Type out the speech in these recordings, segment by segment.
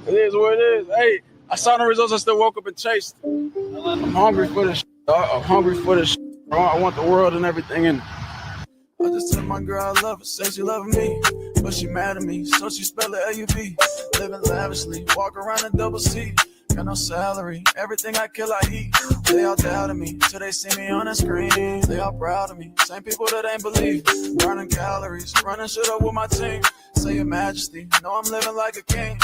It is what it is. Hey, I saw the results. I still woke up and chased. I'm hungry for this. I'm hungry for this. I want the world and everything. And I just tell my girl I love her, say she loving me, but she mad at me, so she spell it L-U-V. Living lavishly, walk around in double C. Got no salary, everything I kill I eat. They all doubted me, till they see me on the screen. They all proud of me, same people that ain't believe. Burning calories, running shit up with my team. Say your majesty, know I'm living like a king.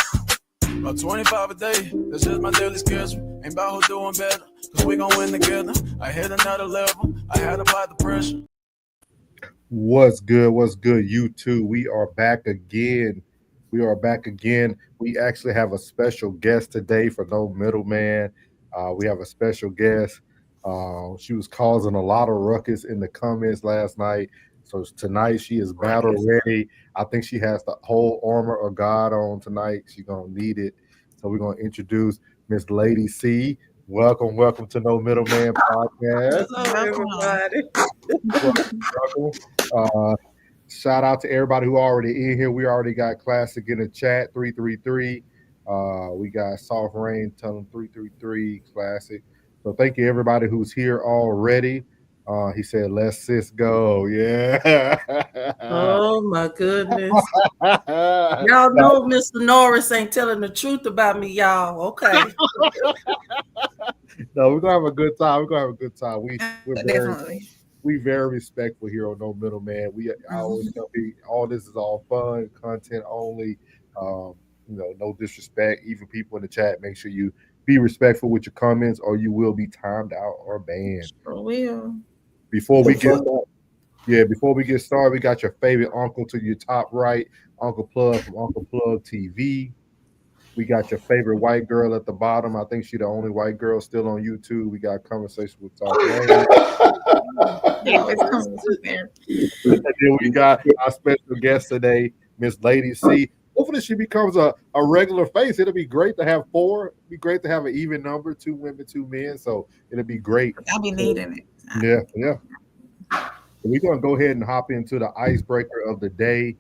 About 25 a day, that's just my daily schedule. Ain't about who doing better, cause we gon' win together. I hit another level, I had to apply the pressure. What's good? What's good, YouTube? We are back again. We actually have a special guest today for No Middleman. We have a special guest. She was causing a lot of ruckus in the comments last night. So tonight she is battle ready. I think she has the whole armor of God on tonight. She's going to need it. So we're going to introduce Miss Lady C. Welcome to No Middleman Podcast. Hello, everybody. Welcome. Shout out to everybody who already in here. We already got Classic in the chat, 333. We got Soft Rain, tell them 333, Classic. So thank you everybody who's here already. He said, "Let's sis go." Yeah. Oh my goodness. Y'all know Mr. Norris ain't telling the truth about me, y'all. Okay. No, we're gonna have a good time. We're Definitely. we very respectful here on No Middleman. I always tell people all this is all fun, content only. No disrespect. Even people in the chat, make sure you be respectful with your comments, or you will be timed out or banned. Sure will. Before we get started, we got your favorite uncle to your top right, Uncle Plug from Uncle Plug TV. We got your favorite white girl at the bottom. I think she's the only white girl still on YouTube. We got conversation with Talk Rain. And then we got our special guest today, Miss Lady C. Hopefully she becomes a regular face. It'll be great to have four. It'd be great to have an even number, 2 women, 2 men. So it'll be great. I'll be needing it. Yeah. We're going to go ahead and hop into the icebreaker of the day.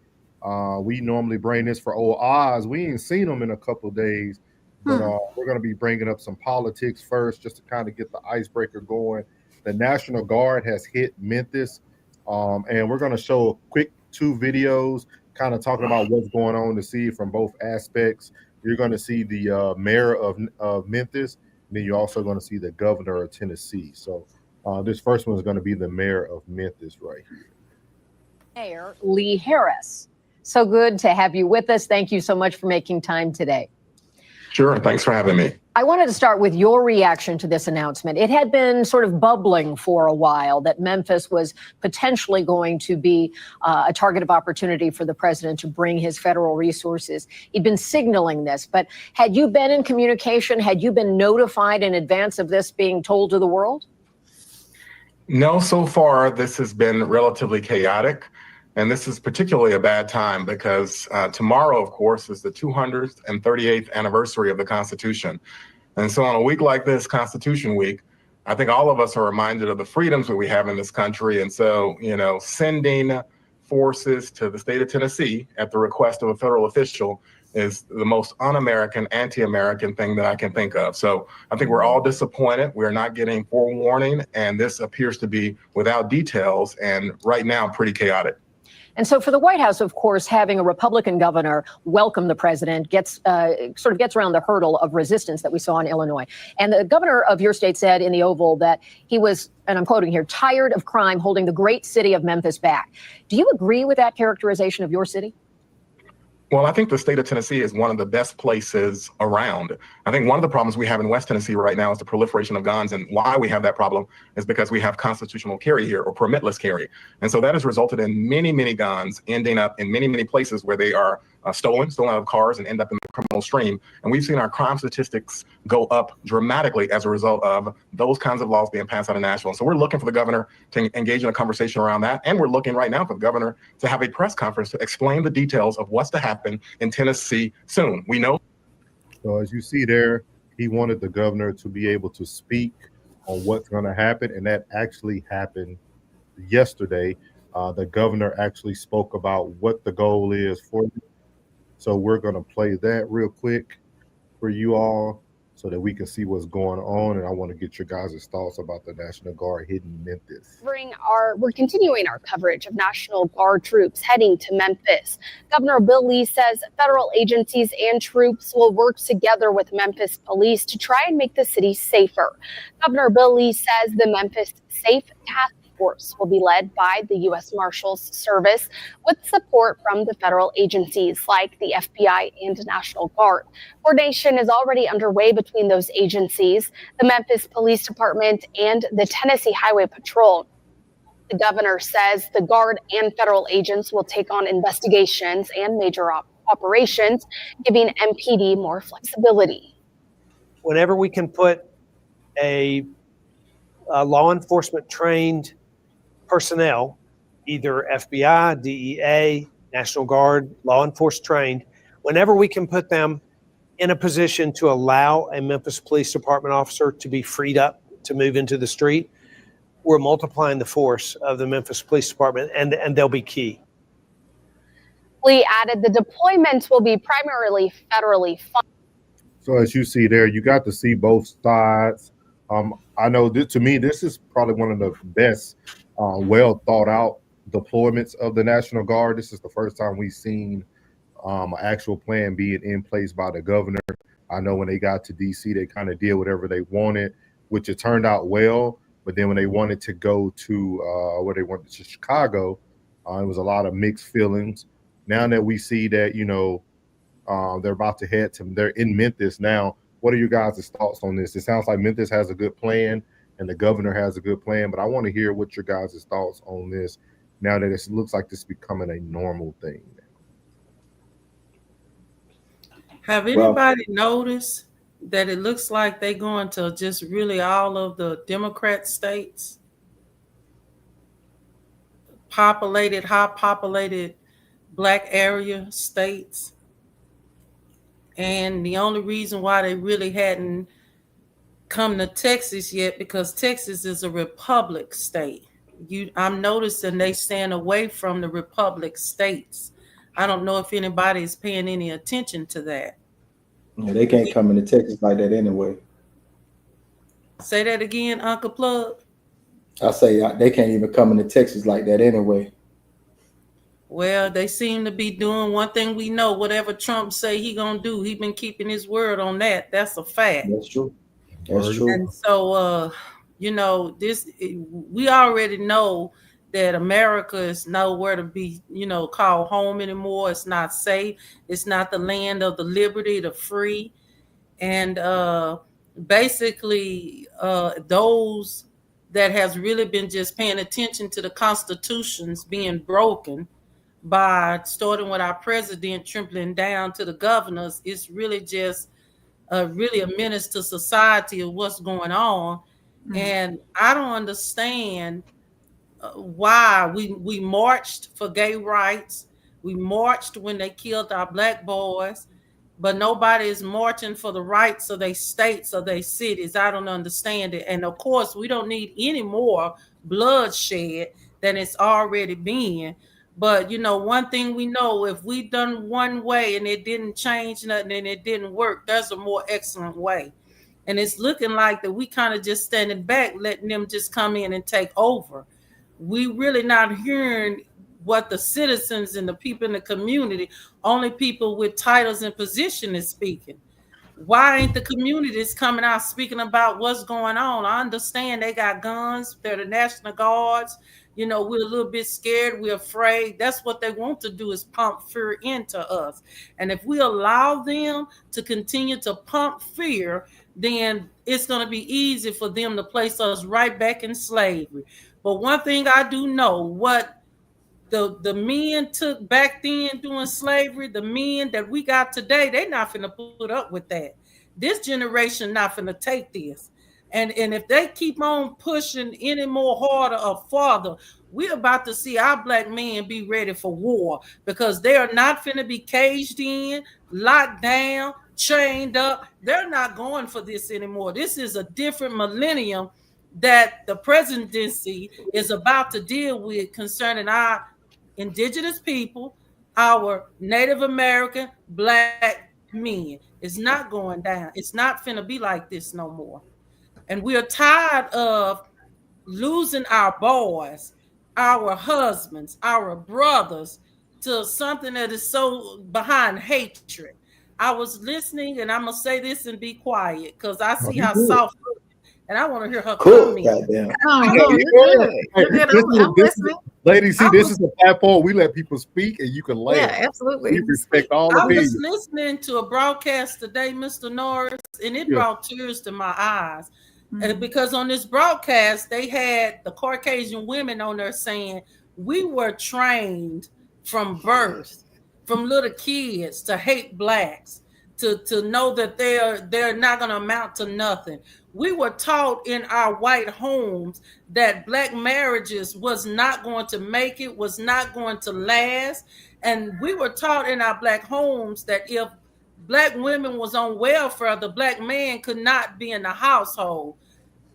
We normally bring this for old Oz. We ain't seen him in a couple of days, but we're going to be bringing up some politics first just to kind of get the icebreaker going. The National Guard has hit Memphis, and we're going to show a quick 2 videos kind of talking about what's going on to see from both aspects. You're going to see the mayor of Memphis, and then you're also going to see the governor of Tennessee. So this first one is going to be the mayor of Memphis right here. Mayor Lee Harris. So good to have you with us. Thank you so much for making time today. Sure. Thanks for having me. I wanted to start with your reaction to this announcement. It had been sort of bubbling for a while that Memphis was potentially going to be a target of opportunity for the president to bring his federal resources. He'd been signaling this, but had you been in communication? Had you been notified in advance of this being told to the world? No, so far this has been relatively chaotic. And this is particularly a bad time because tomorrow, of course, is the 238th anniversary of the Constitution. And so on a week like this, Constitution Week, I think all of us are reminded of the freedoms that we have in this country. And so, sending forces to the state of Tennessee at the request of a federal official is the most un-American, anti-American thing that I can think of. So I think we're all disappointed. We're not getting forewarning, and this appears to be without details and right now pretty chaotic. And so for the White House, of course, having a Republican governor welcome the president gets around the hurdle of resistance that we saw in Illinois. And the governor of your state said in the Oval that he was, and I'm quoting here, tired of crime holding the great city of Memphis back. Do you agree with that characterization of your city? Well, I think the state of Tennessee is one of the best places around. I think one of the problems we have in West Tennessee right now is the proliferation of guns. And why we have that problem is because we have constitutional carry here, or permitless carry. And so that has resulted in many, many guns ending up in many, many places where they are stolen out of cars and end up in the criminal stream. And we've seen our crime statistics go up dramatically as a result of those kinds of laws being passed out of Nashville. And so we're looking for the governor to engage in a conversation around that. And we're looking right now for the governor to have a press conference to explain the details of what's to happen in Tennessee soon. We know. So as you see there, he wanted the governor to be able to speak on what's going to happen. And that actually happened yesterday. The governor actually spoke about what the goal is for you. So we're going to play that real quick. for you all so that we can see what's going on. And I want to get your guys' thoughts about the National Guard hitting Memphis. We're continuing our coverage of National Guard troops heading to Memphis. Governor Bill Lee says federal agencies and troops will work together with Memphis police to try and make the city safer. Governor Bill Lee says the Memphis Safe Task Force will be led by the U.S. Marshals Service with support from the federal agencies like the FBI and National Guard. Coordination is already underway between those agencies, the Memphis Police Department and the Tennessee Highway Patrol. The governor says the Guard and federal agents will take on investigations and major operations, giving MPD more flexibility. Whenever we can put a law enforcement trained personnel, either FBI, DEA, National Guard, law enforcement trained, whenever we can put them in a position to allow a Memphis Police Department officer to be freed up to move into the street, we're multiplying the force of the Memphis Police Department, and they'll be key. Lee added the deployments will be primarily federally funded. So as you see there, you got to see both sides. I know to me, this is probably one of the best, well thought out deployments of the National Guard. This is the first time we've seen an actual plan being in place by the governor. I know when they got to DC, they kind of did whatever they wanted, which it turned out well. But then when they wanted to go to where they wanted to Chicago, it was a lot of mixed feelings. Now that we see that, they're about to they're in Memphis now. What are your guys' thoughts on this? It sounds like Memphis has a good plan and the governor has a good plan, but I want to hear what your guys' thoughts on this now that it looks like this is becoming a normal thing. Have anybody noticed that it looks like they're going to just really all of the Democrat states? High populated black area states. And the only reason why they really hadn't come to Texas yet, because Texas is a republic state. I'm noticing they stand away from the republic states. I don't know if anybody is paying any attention to that. Yeah, they can't come into Texas like that anyway. Say that again, Uncle Plug. I say they can't even come into Texas like that anyway. Well, they seem to be doing one thing we know. Whatever Trump say he gonna do, he been keeping his word on that. That's a fact. That's true. That's true. And so, we already know that America is nowhere to be, called home anymore. It's not safe. It's not the land of the liberty, the free. And basically, those that has really been just paying attention to the constitutions being broken by starting with our president tripling down to the governors, it's really just really a menace to society of what's going on. Mm-hmm. And I don't understand why we marched for gay rights. We marched when they killed our black boys, but nobody is marching for the rights of their states or their cities. I don't understand it. And of course, we don't need any more bloodshed than it's already been. But, one thing we know, if we done one way and it didn't change nothing and it didn't work, there's a more excellent way. And it's looking like that we kind of just standing back, letting them just come in and take over. We really not hearing what the citizens and the people in the community, only people with titles and position is speaking. Why ain't the communities coming out speaking about what's going on? I understand they got guns. They're the National Guards. We're a little bit scared. We're afraid. That's what they want to do, is pump fear into us. And if we allow them to continue to pump fear, then it's going to be easy for them to place us right back in slavery. But one thing I do know, what the men took back then doing slavery, the men that we got today, they're not finna put up with that. This generation not finna take this. And if they keep on pushing any more harder or farther, we're about to see our black men be ready for war, because they are not finna be caged in, locked down, chained up. They're not going for this anymore. This is a different millennium that the presidency is about to deal with concerning our indigenous people, our Native American, black men. It's not going down. It's not finna be like this no more. And we're tired of losing our boys, our husbands, our brothers to something that is so behind hatred. I was listening, and I'm gonna say this and be quiet because I see how soft, and I want to hear her comment. Goddamn. Oh, no, you're good. You're good. I'm listening. Ladies, see, this is the platform we let people speak, and you can laugh. Yeah, absolutely. We respect all I opinions. was listening to a broadcast today, Mr. Norris, and it brought tears to my eyes. Because on this broadcast, they had the Caucasian women on there saying, we were trained from birth, from little kids, to hate blacks, to know that they're not going to amount to nothing. We were taught in our white homes that black marriages was not going to make it, was not going to last. And we were taught in our black homes that if black women was on welfare, the black man could not be in the household.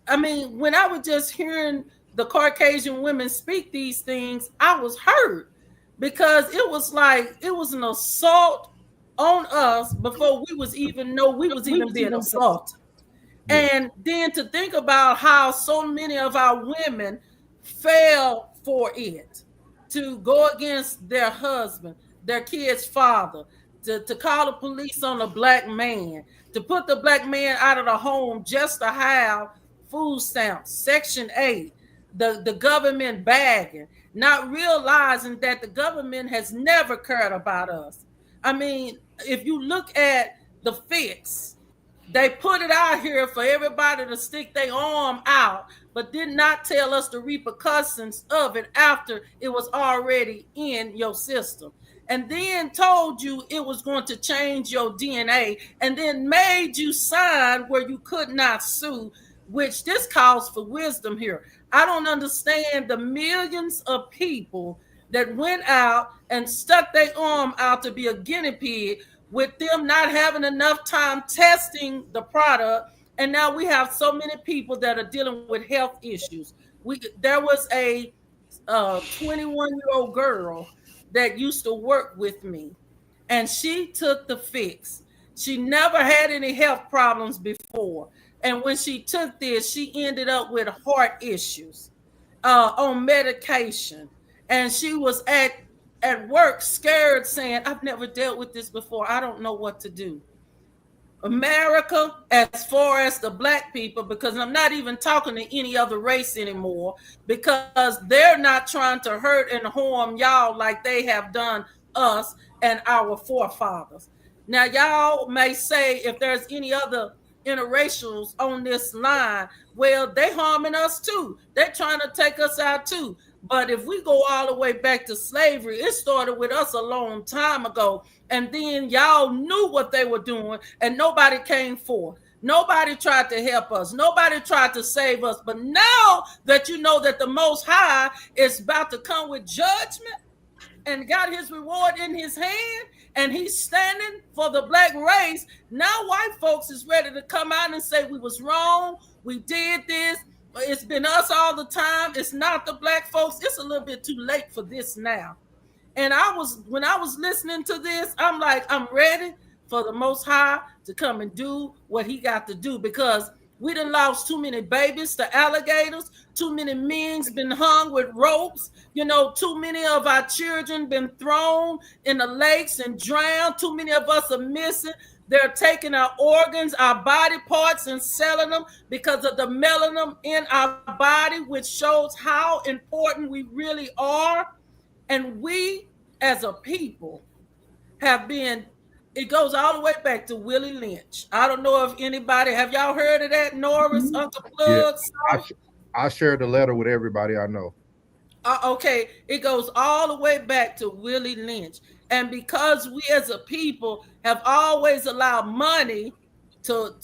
I mean, when I was just hearing the Caucasian women speak these things, I was hurt because it was like it was an assault on us before we was even know we was even being assaulted. And then to think about how so many of our women fell for it, to go against their husband, their kid's father, to call the police on a black man, to put the black man out of the home just to have food stamps, Section 8, the government bagging, not realizing that the government has never cared about us. I mean, if you look at the fix, they put it out here for everybody to stick their arm out, but did not tell us the repercussions of it after it was already in your system. And then told you it was going to change your DNA, and then made you sign where you could not sue, which this calls for wisdom here. I don't understand the millions of people that went out and stuck their arm out to be a guinea pig, with them not having enough time testing the product. And now we have so many people that are dealing with health issues. There was a 21-year-old girl that used to work with me, and she took the fix. She never had any health problems before. And when she took this, she ended up with heart issues, on medication. And she was at work scared, saying, I've never dealt with this before. I don't know what to do. America, as far as the black people, because I'm not even talking to any other race anymore, because they're not trying to hurt and harm y'all like they have done us and our forefathers. Now, y'all may say, if there's any other interracials on this line, well, they harming us too. They're trying to take us out too. But if we go all the way back to slavery, it started with us a long time ago. And then y'all knew what they were doing, and nobody came forth. Nobody tried to help us. Nobody tried to save us. But now that you know that the Most High is about to come with judgment and got his reward in his hand, and he's standing for the black race, now white folks is ready to come out and say we was wrong, we did this, it's been us all the time, it's not the black folks. It's a little bit too late for this now. And when I was listening to this, I'm like, I'm ready for the Most High to come and do what he got to do, because we done lost too many babies to alligators, too many men's been hung with ropes, too many of our children been thrown in the lakes and drowned, too many of us are missing. They're taking our organs, our body parts, and selling them because of the melanin in our body, which shows how important we really are. And we, as a people, it goes all the way back to Willie Lynch. I don't know if anybody, have y'all heard of that, Norris, Uncle Plug? Yeah, I shared the letter with everybody I know. Okay, it goes all the way back to Willie Lynch. And because we as a people have always allowed money to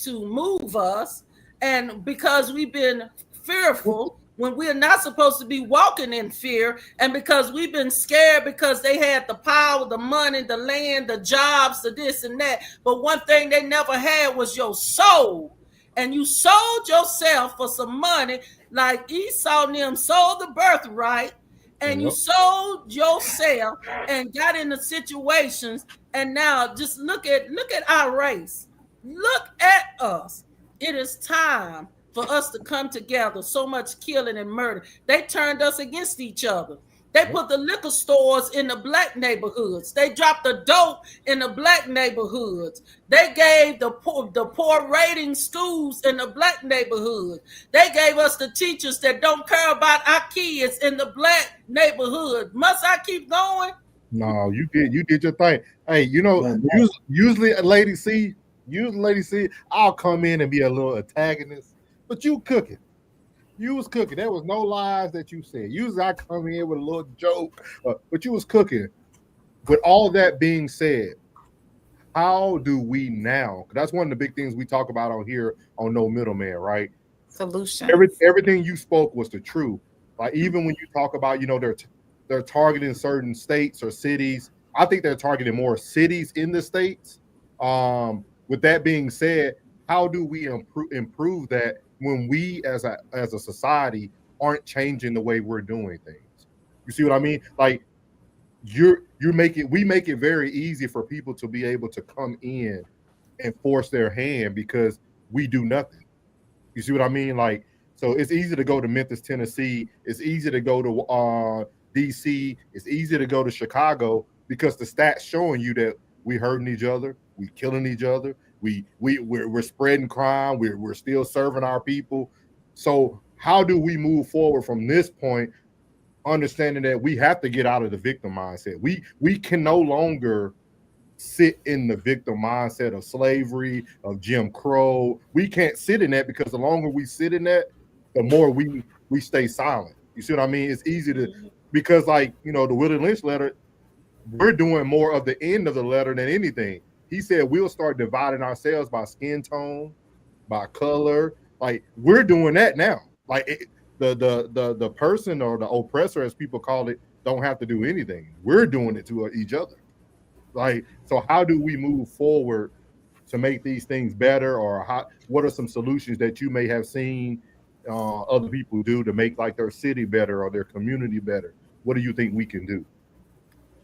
move us, and because we've been fearful when we're not supposed to be walking in fear, and because we've been scared because they had the power, the money, the land, the jobs, the this and that. But one thing they never had was your soul. And you sold yourself for some money, like Esau and them sold the birthright. and you sold yourself and got into situations, and now just look at our race. Look at us. It is time for us to come together. So much killing and murder. They turned us against each other. They put the liquor stores in the black neighborhoods. They dropped the dope in the black neighborhoods. They gave the poor rating schools in the black neighborhood. They gave us the teachers that don't care about our kids in the black neighborhood. Must I keep going? No, you did your thing. Hey, usually Lady C, I'll come in and be a little antagonist, but you cooking. You was cooking. There was no lies that you said. Usually I come in with a little joke, but you was cooking. With all that being said, how do we now? That's one of the big things we talk about on here on No Middleman, right? Solution. Everything you spoke was the truth. Like even when you talk about, they're targeting certain states or cities. I think they're targeting more cities in the states. With that being said, how do we improve that when we as a society aren't changing the way we're doing things? You see what I mean? Like we make it very easy for people to be able to come in and force their hand because we do nothing. You see what I mean? Like, so it's easy to go to Memphis, Tennessee. It's easy to go to DC. It's easy to go to Chicago because the stats showing you that we hurting each other, we killing each other, we're spreading crime, we're still serving our people. So how do we move forward from this point, understanding that we have to get out of the victim mindset? We can no longer sit in the victim mindset of slavery, of Jim Crow. We can't sit in that because the longer we sit in that, the more we stay silent. You see what I mean? It's easy to, because like, the Willie Lynch letter, we're doing more of the end of the letter than anything. He said we'll start dividing ourselves by skin tone, by color. Like we're doing that now. Like the person or the oppressor, as people call it, don't have to do anything. We're doing it to each other. Like, so how do we move forward to make these things better? Or what are some solutions that you may have seen other people do to make like their city better or their community better? What do you think we can do?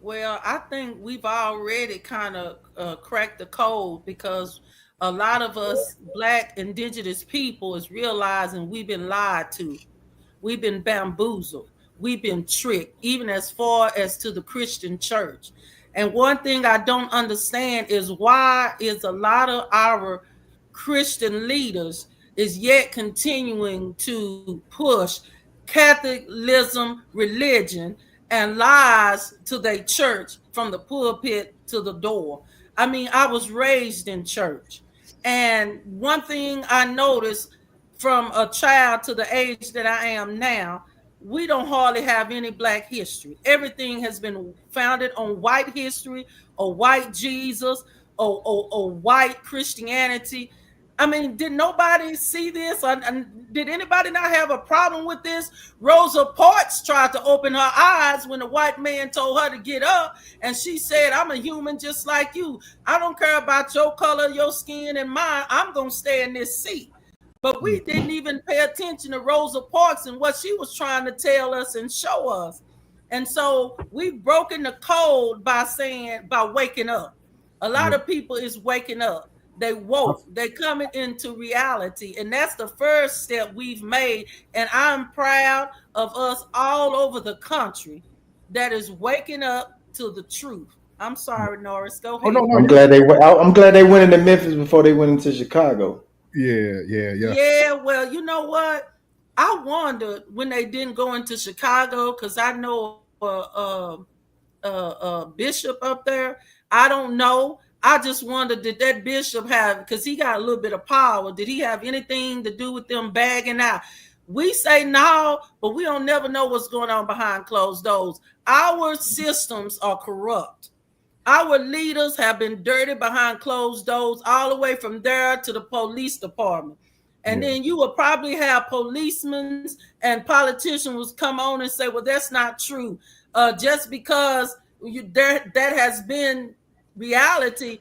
Well, I think we've already kind of cracked the code because a lot of us Black indigenous people is realizing we've been lied to. We've been bamboozled. We've been tricked, even as far as to the Christian church. And one thing I don't understand is why is a lot of our Christian leaders is yet continuing to push Catholicism, religion, and lies to their church from the pulpit to the door. I mean, I was raised in church. And one thing I noticed from a child to the age that I am now, we don't hardly have any Black history. Everything has been founded on white history or white Jesus or white Christianity. I mean, did nobody see this? Did anybody not have a problem with this? Rosa Parks tried to open her eyes when the white man told her to get up, and she said, I'm a human just like you. I don't care about your color, your skin, and mine. I'm going to stay in this seat. But we didn't even pay attention to Rosa Parks and what she was trying to tell us and show us. And so we've broken the code by waking up. A lot of people is waking up. They woke, they coming into reality. And that's the first step we've made. And I'm proud of us all over the country that is waking up to the truth. I'm sorry, Norris, go ahead. I'm glad they went into Memphis before they went into Chicago. Yeah. Well, you know what? I wondered when they didn't go into Chicago because I know a bishop up there. I don't know. I just wondered, did that bishop have, because he got a little bit of power, did he have anything to do with them bagging out? We say no, but we don't never know what's going on behind closed doors. Our systems are corrupt. Our leaders have been dirty behind closed doors all the way from there to the police department. And then you will probably have policemen and politicians come on and say, well, that's not true. Just because that has been reality,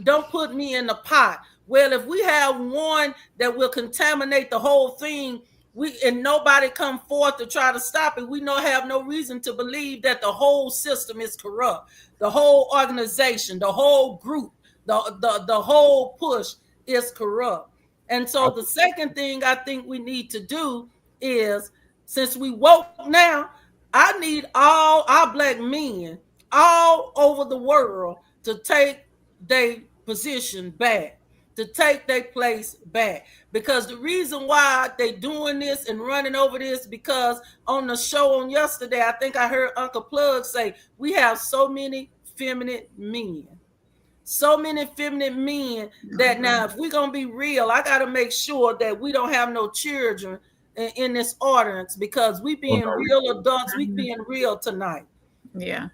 don't put me in the pot. Well, if we have one that will contaminate the whole thing, and nobody come forth to try to stop it. We have no reason to believe that the whole system is corrupt. The whole organization, the whole group, the whole push is corrupt. And so the second thing I think we need to do is, since we woke now, I need all our black men all over the world to take their position back, to take their place back. Because the reason why they doing this and running over this, because on the show on yesterday, I think I heard Uncle Plug say, we have so many feminine men. So many feminine men that now, if we're going to be real, I got to make sure that we don't have no children in this audience, because we being real adults, we being real tonight. Yeah.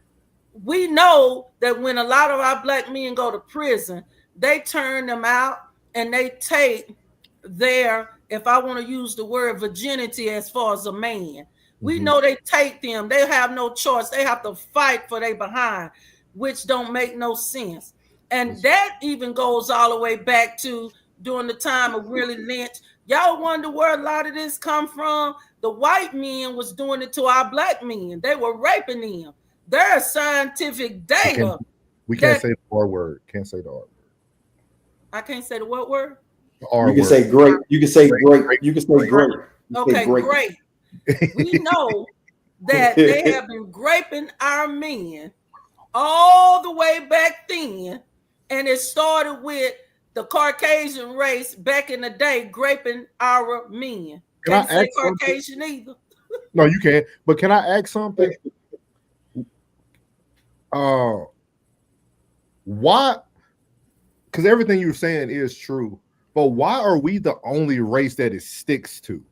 We know that when a lot of our black men go to prison, they turn them out and they take their, if I want to use the word virginity as far as a man, we know they take them. They have no choice. They have to fight for their behind, which don't make no sense. And that even goes all the way back to during the time of Willie Lynch. Y'all wonder where a lot of this come from? The white men was doing it to our black men. They were raping them. There's scientific data. We can't say the R word. Can't say the R word. I can't say the what word? The R You can word. say great. You can say great. You can say great. Okay, great. We know that they have been raping our men all the way back then. And it started with the Caucasian race back in the day raping our men. Can't say Caucasian either. No, you can't. But can I ask something? Why? Because everything you're saying is true, but why are we the only race that it sticks to?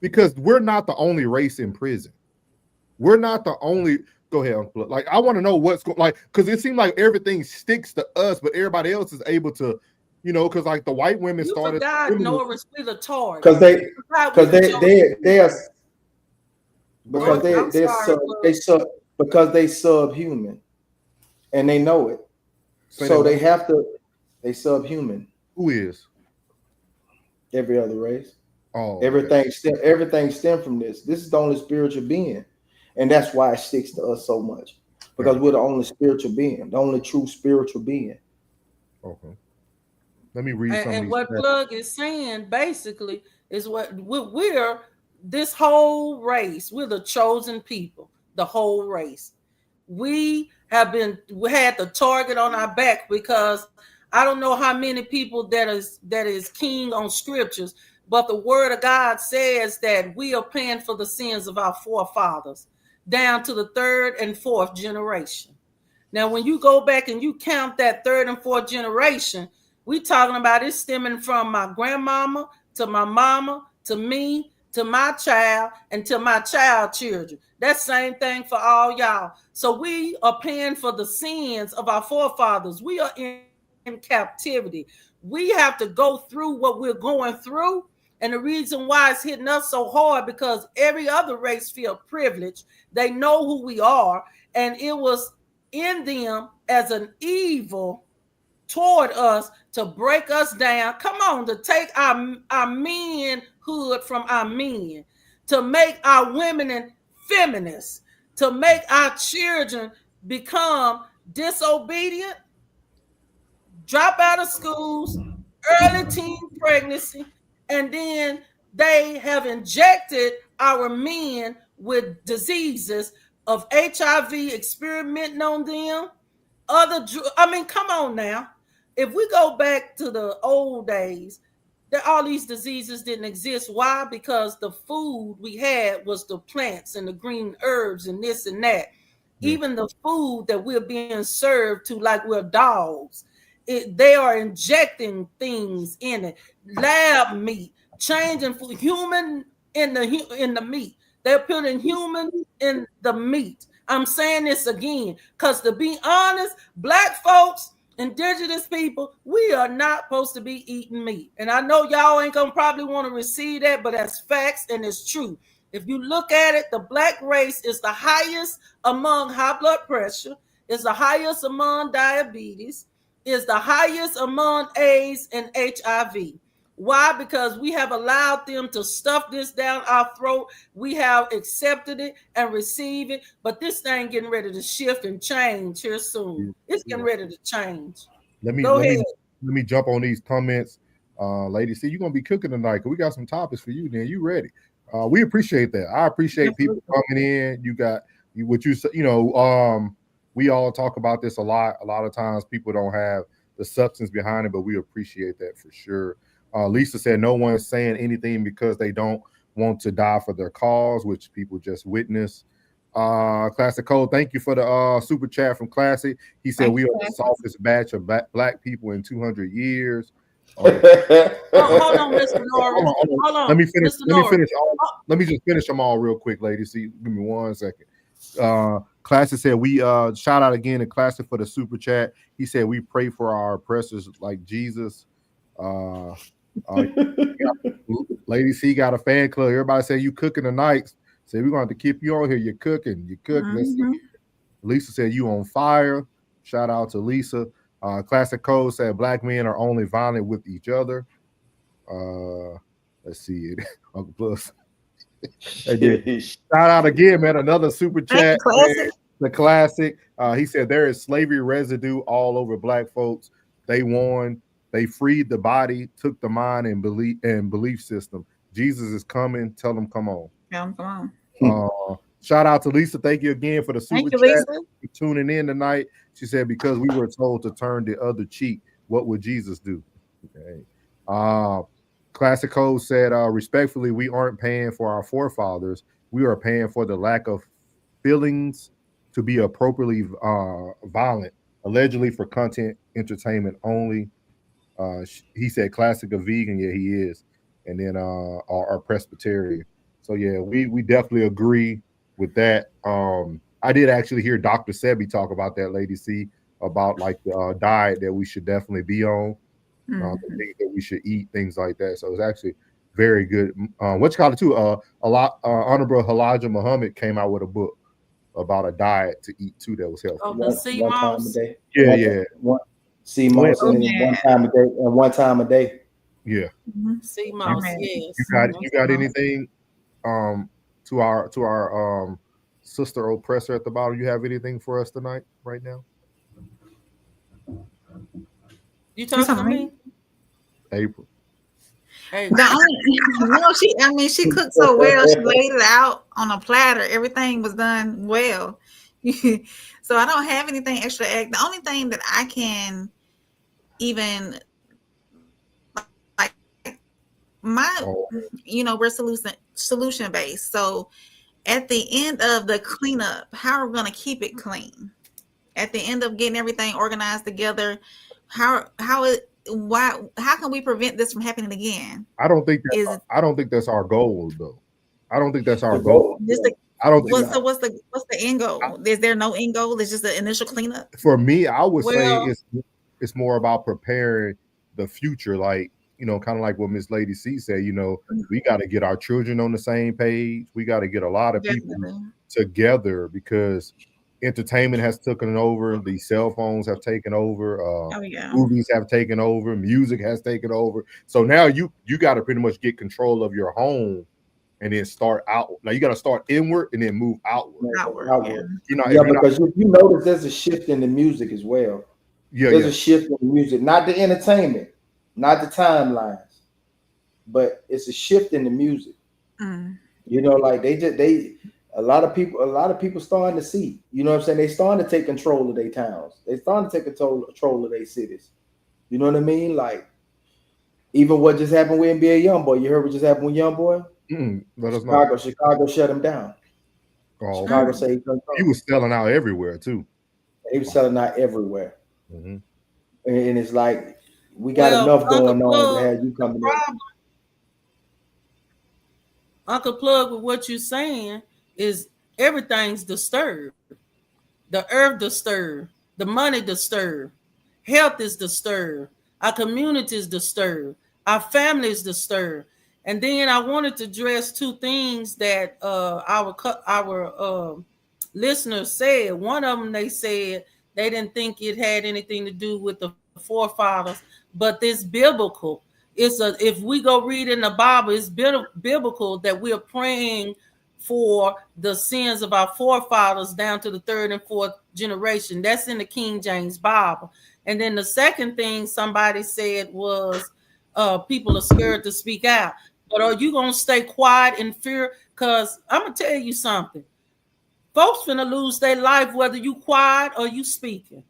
Because we're not the only race in prison. We're not the only. Go ahead, Uncle. Like, I want to know what's going. Like, because it seems like everything sticks to us, but everybody else is able to, because like the white women started. Norris with a target. Because they subhuman, and they know it. So they have to. They subhuman. Who is? Every other race. Oh, everything stem from this. This is the only spiritual being, and that's why it sticks to us so much, because we're the only spiritual being, the only true spiritual being. Okay. Let me read something. And what Plug is saying basically is what we're this whole race. We're the chosen people. The whole race. We had the target on our back, because I don't know how many people that is keen on scriptures, but the word of God says that we are paying for the sins of our forefathers down to the third and fourth generation. Now, when you go back and you count that third and fourth generation, we talking about it stemming from my grandmama to my mama to me to my child and to my child children. That same thing for all y'all. So we are paying for the sins of our forefathers. We are in captivity. We have to go through what we're going through. And the reason why it's hitting us so hard, because every other race feel privileged. They know who we are. And it was in them as an evil toward us to break us down. Come on, to take our manhood from our men, to make our women and feminists, to make our children become disobedient, drop out of schools, early teen pregnancy, and then they have injected our men with diseases of HIV, experimenting on them. Come on now. If we go back to the old days, all these diseases didn't exist. Why? Because the food we had was the plants and the green herbs and this and that. Yeah. Even the food that we're being served to like we're dogs, they are injecting things in it. Lab meat, changing food, human in the meat. They're putting human in the meat. I'm saying this again, because to be honest, black folks, indigenous people, we are not supposed to be eating meat. And I know y'all ain't gonna probably want to receive that, but that's facts and it's true. If you look at it, the black race is the highest among high blood pressure, is the highest among diabetes, is the highest among AIDS and HIV. Why? Because we have allowed them to stuff this down our throat. We have accepted it and received it, but this thing getting ready to shift and change here soon. It's getting ready to change. Go ahead. Let me jump on these comments. Lady C, you're gonna be cooking tonight because we got some topics for you. Then you ready? We appreciate that. I appreciate people coming in. You got what you say. We all talk about this a lot. A lot of times people don't have the substance behind it, but we appreciate that for sure. Lisa said no one's saying anything because they don't want to die for their cause, which people just witnessed. Classic Cole, thank you for the super chat from Classic. He said we are the softest batch of black people in 200 years. Hold on, Mr. Norris. Hold on. Let me finish. Mr. Norris. Let me just finish them all real quick, ladies. See, give me 1 second. Classic said we shout out again to Classic for the super chat. He said we pray for our oppressors like Jesus. Lady C got a fan club. Everybody say you cooking tonight. Say we're gonna have to keep you on here. You're cooking. Let's see. Lisa said you on fire. Shout out to Lisa. Classic Code said black men are only violent with each other. Let's see it. Uncle Plus. Shout out again, man. Another super chat. The classic. He said there is slavery residue all over black folks. They won. They freed the body, took the mind and belief system. Jesus is coming. Tell them, come on. Come on. Shout out to Lisa. Thank you again for the super chat. Lisa. For tuning in tonight. She said, because we were told to turn the other cheek, what would Jesus do? Okay. Classic Code said, respectfully, we aren't paying for our forefathers. We are paying for the lack of feelings to be appropriately violent, allegedly for content entertainment only. He said classic a vegan. Yeah, he is. And then our Presbyterian. So yeah, we definitely agree with that. I did actually hear Dr. Sebi talk about that, Lady C, about like the diet that we should definitely be on, the things that we should eat, things like that. So it's actually very good. What you call it too? Honorable Elijah Muhammad came out with a book about a diet to eat too that was healthy. Oh, the sea one time a moss. day. Yeah. Sea moss and one time a day and 1 time a day. Yeah. Sea moss. Yes. You got anything to our sister oppressor at the bottom? You have anything for us tonight, right now? You talking to me? April. Hey. She cooked so well. She laid it out on a platter. Everything was done well. So I don't have anything extra. The only thing that I can even we're solution based. So at the end of the cleanup, how are we going to keep it clean? At the end of getting everything organized together, how can we prevent this from happening again? I don't think that's our goal, though. I don't think that's our goal. What's the end goal? Is there no end goal? It's just the initial cleanup. For me, I would say it's more about preparing the future, like kind of like what Miss Lady C said. We got to get our children on the same page. We got to get a lot of people together because entertainment has taken over. These cell phones have taken over. Movies have taken over. Music has taken over. So now you got to pretty much get control of your home and then start out. Now you got to start inward and then move outward. Because if you notice, there's a shift in the music as well. There's a shift in the music, not the entertainment, not the timelines, but it's a shift in the music. Like a lot of people starting to see, they starting to take control of their towns. They starting to take control of their cities. You know what I mean? Like even what just happened with NBA YoungBoy. You heard what just happened with YoungBoy? Chicago shut him down. Chicago said he was selling out everywhere too. He was selling out everywhere. And it's like we got enough going on to have you coming in. Uncle Plug, with what you're saying is everything's disturbed. The earth disturbed. The money disturbed. Health is disturbed. Our community is disturbed. Our family is disturbed. And then I wanted to address two things that our listeners said. One of them, they said they didn't think it had anything to do with the forefathers, but this biblical. if we go read in the Bible, it's biblical that we are praying for the sins of our forefathers down to the third and fourth generation. That's in the King James Bible. And then the second thing somebody said was people are scared to speak out. But are you going to stay quiet in fear? Because I'm going to tell you something. Folks finna lose their life whether you quiet or you speaking.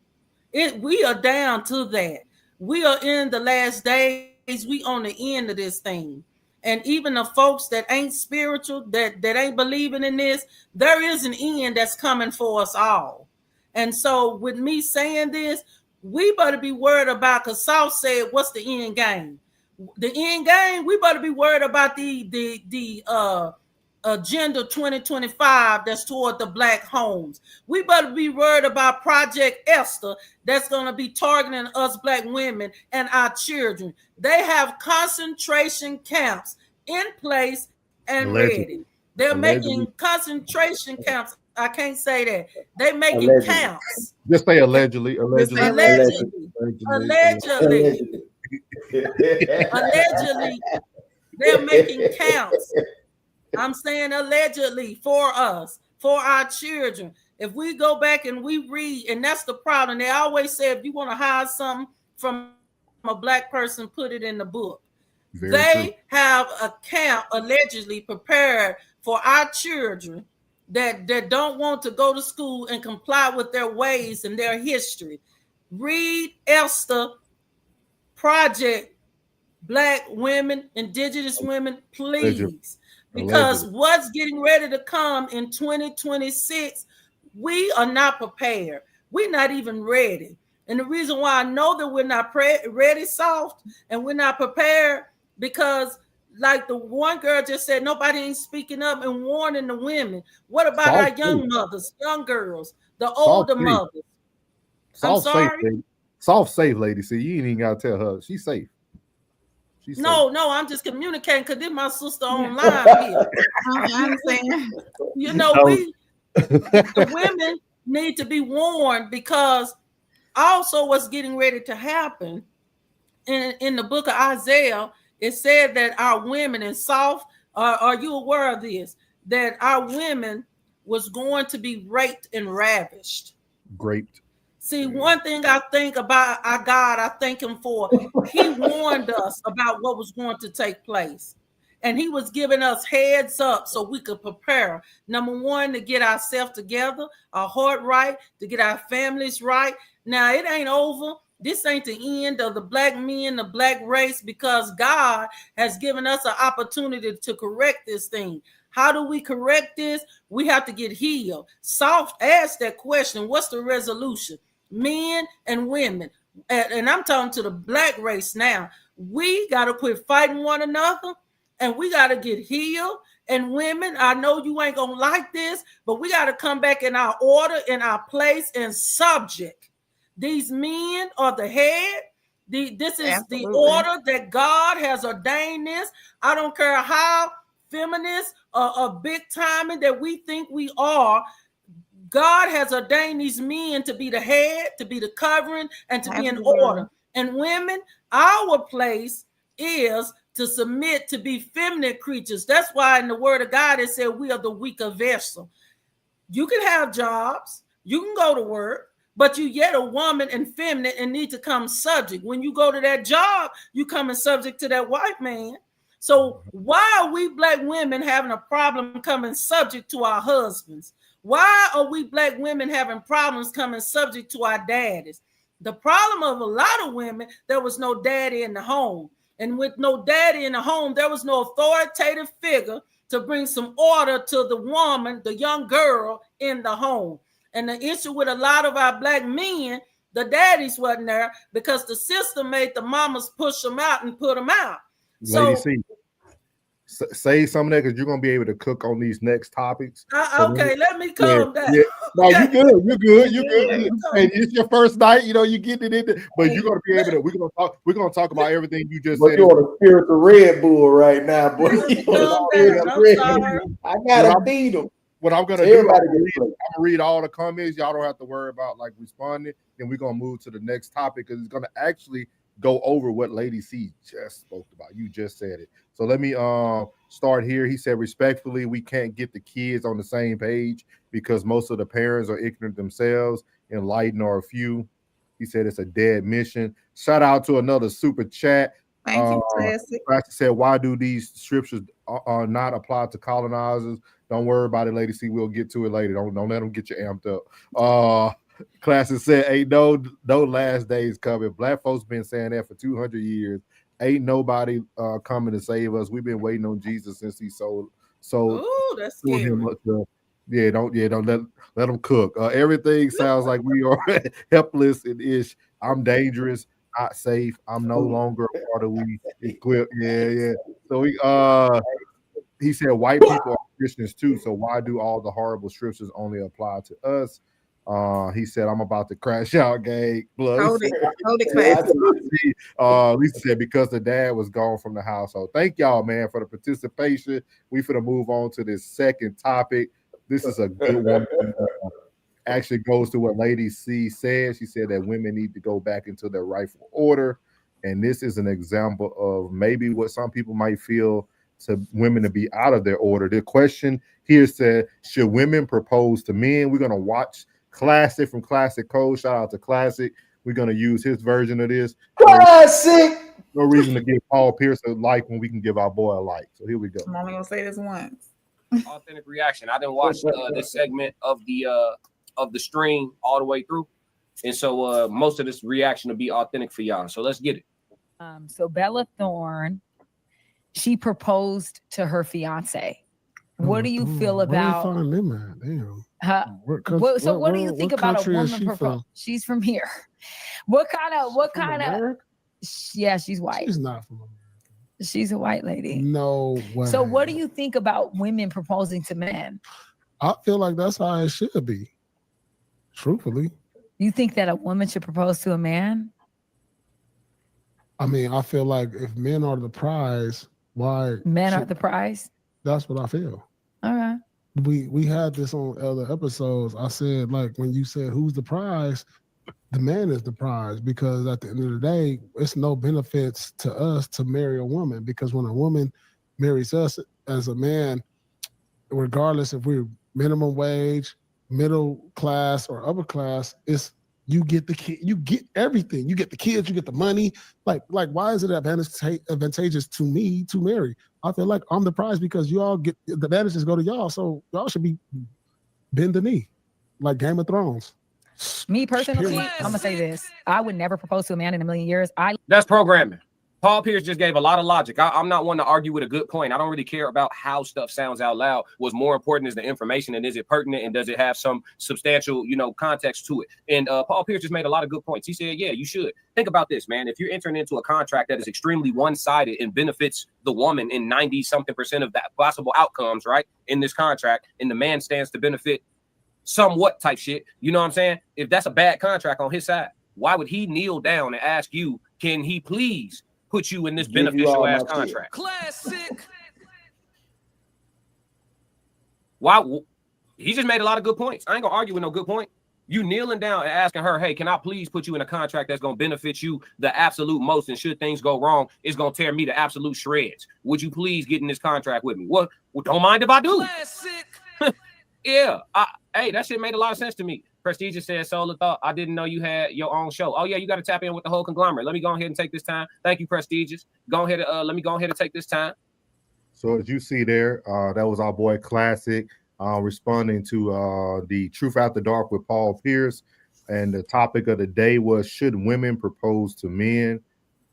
We are down to that. We are in the last days. We on the end of this thing. And even the folks that ain't spiritual, that ain't believing in this, there is an end that's coming for us all. And so with me saying this, we better be worried about, because South said, what's the end game? The end game, we better be worried about the Agenda 2025 that's toward the black homes. We better be worried about Project Esther that's going to be targeting us black women and our children. They have concentration camps in place and ready. They're making concentration camps. I can't say that. They're making camps. Just say allegedly. Allegedly. They're making camps. I'm saying allegedly for us, for our children. If we go back and we read, and that's the problem. They always say if you want to hide something from a black person, put it in the book. They have a camp allegedly prepared for our children that don't want to go to school and comply with their ways and their history. Read Esther, Project Black women, indigenous women, please. Because what's getting ready to come in 2026, we are not prepared. We're not even ready. And the reason why I know that we're not ready, soft, and we're not prepared, because like the one girl just said, nobody ain't speaking up and warning the women. What about our young mothers, young girls, the older mothers? I'm sorry? Soft safe, lady. See, you ain't even got to tell her. She's safe. No, I'm just communicating because this my sister online here. I'm saying, you know, the women need to be warned, because also what's getting ready to happen in the book of Isaiah, it said that our women in South, are you aware of this? That our women was going to be raped and ravished. Raped. See, one thing I think about our God, I thank him for, he warned us about what was going to take place. And he was giving us heads up so we could prepare. Number one, to get ourselves together, our heart right, to get our families right. Now, it ain't over. This ain't the end of the black men, the black race, because God has given us an opportunity to correct this thing. How do we correct this? We have to get healed. Soft asked that question, what's the resolution? Men and women, and I'm talking to the black race now. We got to quit fighting one another, and we got to get healed. And women, I know you ain't gonna like this, but we got to come back in our order, in our place and subject. These men are the head. This is the order that God has ordained this. I don't care how feminist or big timing that we think we are. God has ordained these men to be the head, to be the covering, and to be in order. And women, our place is to submit, to be feminine creatures. That's why in the word of God, it said we are the weaker vessel. You can have jobs, you can go to work, but you yet a woman and feminine and need to come subject. When you go to that job, you come in subject to that white man. So why are we black women having a problem coming subject to our husbands? Why are we black women having problems coming subject to our daddies? The problem of a lot of women, there was no daddy in the home. And with no daddy in the home, there was no authoritative figure to bring some order to the woman, the young girl in the home. And the issue with a lot of our black men, the daddies wasn't there because the system made the mamas push them out and put them out. Lady C, say some of that because you're gonna be able to cook on these next topics. Okay, let me calm down. Yeah. No, you're good. You're good. And it's your first night, you know, you get it in there, but you're gonna be able to. We're gonna talk about everything you just said. You're on a spiritual Red Bull right now, boy. I gotta beat them. What I'm gonna do, I'm gonna read all the comments. Y'all don't have to worry about like responding. Then we're gonna move to the next topic because it's gonna actually go over what Lady C just spoke about. You just said it. So let me start here. He said, respectfully, we can't get the kids on the same page because most of the parents are ignorant themselves, enlightened or a few. He said it's a dead mission. Shout out to another super chat. Thank you, Classic. Classic said, why do these scriptures are not applied to colonizers? Don't worry about it, Lady C. We'll get to it later. Don't let them get you amped up. Classic said, ain't no last days coming. Black folks been saying that for 200 years. Ain't nobody coming to save us. We've been waiting on Jesus since he sold. Ooh, that's scary. Don't let them cook. Everything sounds like we are helpless and ish. I'm dangerous, not safe. I'm no longer a part of we equipped. Yeah. So he said white people are Christians too. So why do all the horrible scriptures only apply to us? He said, I'm about to crash out, gang. Hold it, Classic. Lisa said, because the dad was gone from the household. Thank y'all, man, for the participation. We finna move on to this second topic. This is a good one. Actually goes to what Lady C said. She said that women need to go back into their rightful order. And this is an example of maybe what some people might feel to women to be out of their order. The question here said, should women propose to men? We're going to watch Classic from Classic Code. Shout out to Classic. We're going to use his version of this. Classic. No reason to give Paul Pierce a like when we can give our boy a like. So here we go. I'm only going to say this once. Authentic reaction. I didn't watch this segment of the stream all the way through. And so most of this reaction will be authentic for y'all. So let's get it. So Bella Thorne, she proposed to her fiance. What do you feel about? Where you find them at? Damn. What do you think about a woman proposing? She's from here. What kind of? Yeah, she's white. She's not from America. She's a white lady. No way. So what do you think about women proposing to men? I feel like that's how it should be. Truthfully. You think that a woman should propose to a man? I mean, I feel like if men are the prize, why men are the prize? That's what I feel. All right. We had this on other episodes. I said, like, when you said who's the prize, the man is the prize, because at the end of the day, it's no benefits to us to marry a woman, because when a woman marries us as a man, regardless if we're minimum wage, middle class, or upper class, it's you get the kid, you get everything. You get the kids, you get the money. Like why is it advantageous to me to marry? I feel like I'm the prize because you all get the advantages go to y'all, so y'all should be bend the knee, like Game of Thrones. Me personally, I'm gonna say this: I would never propose to a man in a million years. That's programming. Paul Pierce just gave a lot of logic. I'm not one to argue with a good point. I don't really care about how stuff sounds out loud. What's more important is the information, and is it pertinent, and does it have some substantial, context to it? And Paul Pierce just made a lot of good points. He said, yeah, you should. Think about this, man. If you're entering into a contract that is extremely one-sided and benefits the woman in 90-something% of that possible outcomes, right, in this contract, and the man stands to benefit somewhat type shit, you know what I'm saying? If that's a bad contract on his side, why would he kneel down and ask you, can he please put you in this beneficial ass contract? Classic. Why? He just made a lot of good points. I ain't gonna argue with no good point. You kneeling down and asking her, hey, can I please put you in a contract that's gonna benefit you the absolute most, and should things go wrong, it's gonna tear me to absolute shreds. Would you please get in this contract with me? Well, don't mind if I do. Classic. Yeah. Hey, that shit made a lot of sense to me. Prestigious said, Solar Thought, I didn't know you had your own show. Oh, yeah, you got to tap in with the whole conglomerate. Let me go ahead and take this time. Thank you, Prestigious. Let me go ahead and take this time. So as you see there, that was our boy Classic responding to the Truth After Dark with Paul Pierce. And the topic of the day was, should women propose to men?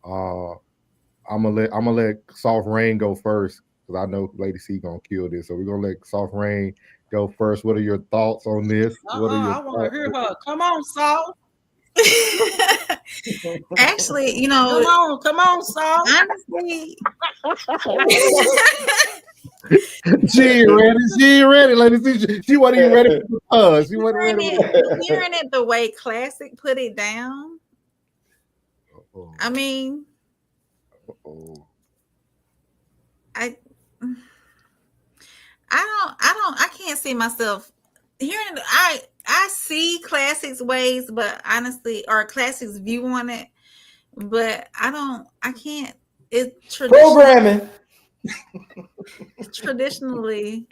I'm gonna let Soft Rain go first, because I know Lady C gonna kill this. So we're gonna let Soft Rain go first. What are your thoughts on this? I want to hear her. Come on, Saul. Actually, come on, Saul. Honestly, she ain't ready. Lady C, she wasn't even ready for the buzz. She wasn't ready. Hearing it the way Classic put it down. I mean, I can't see myself hearing it. I see Classic's ways, but honestly, or Classic's view on it, but I can't. It's Programming. traditionally,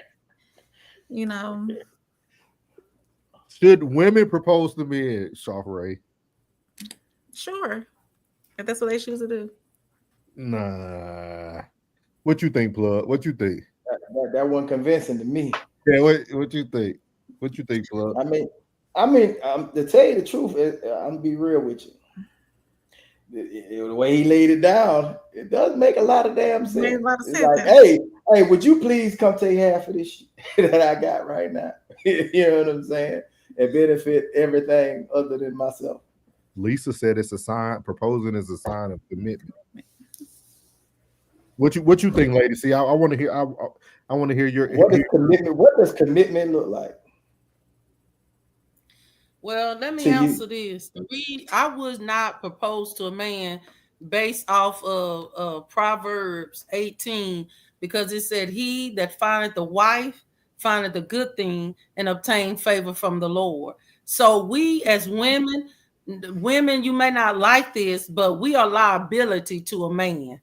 Should women propose to men, Shafray? sure, if that's what they choose to do. Nah. What you think, Plug? What you think? That wasn't convincing to me. Yeah, what you think? What you think, Plug? I mean, to tell you the truth, I'm gonna be real with you. The way he laid it down, it does make a lot of damn sense. It's like, hey, would you please come take half of this shit that I got right now? You know what I'm saying? And benefit everything other than myself. Lisa said it's a sign. Proposing is a sign of commitment. What you think, lady? See, I want to hear. I want to hear your. Commitment? What does commitment look like? Well, let me answer this. I would not propose to a man based off of Proverbs 18 because it said, "He that findeth the wife findeth a good thing and obtain favor from the Lord." So we as women, you may not like this, but we are liability to a man.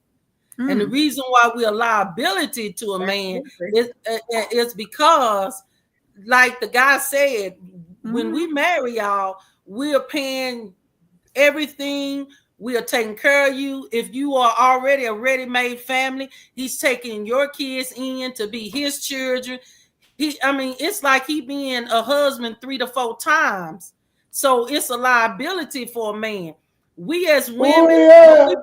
And the reason why we are liability to a man is because, like the guy said, when we marry y'all, we are paying everything. We are taking care of you. If you are already a ready-made family, he's taking your kids in to be his children. It's like he being a husband 3 to 4 times. So it's a liability for a man. We as women,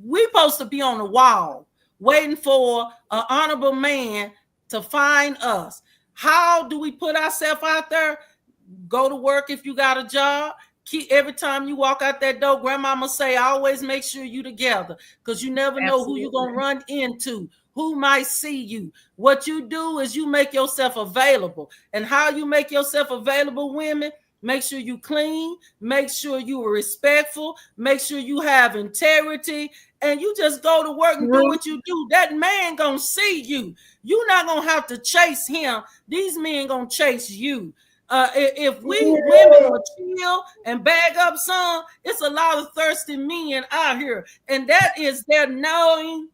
we supposed to be on the wall waiting for an honorable man to find us. How do we put ourselves out there? Go to work if you got a job. Every time you walk out that door, grandmama say, always make sure you together, because you never know who you're going to run into, who might see you. What you do is you make yourself available. And how you make yourself available, women? Make sure you clean, make sure you are respectful, make sure you have integrity, and you just go to work and do what you do. That man gonna see you. You're not gonna have to chase him. These men gonna chase you. If we women would chill and bag up some, it's a lot of thirsty men out here, and that is their known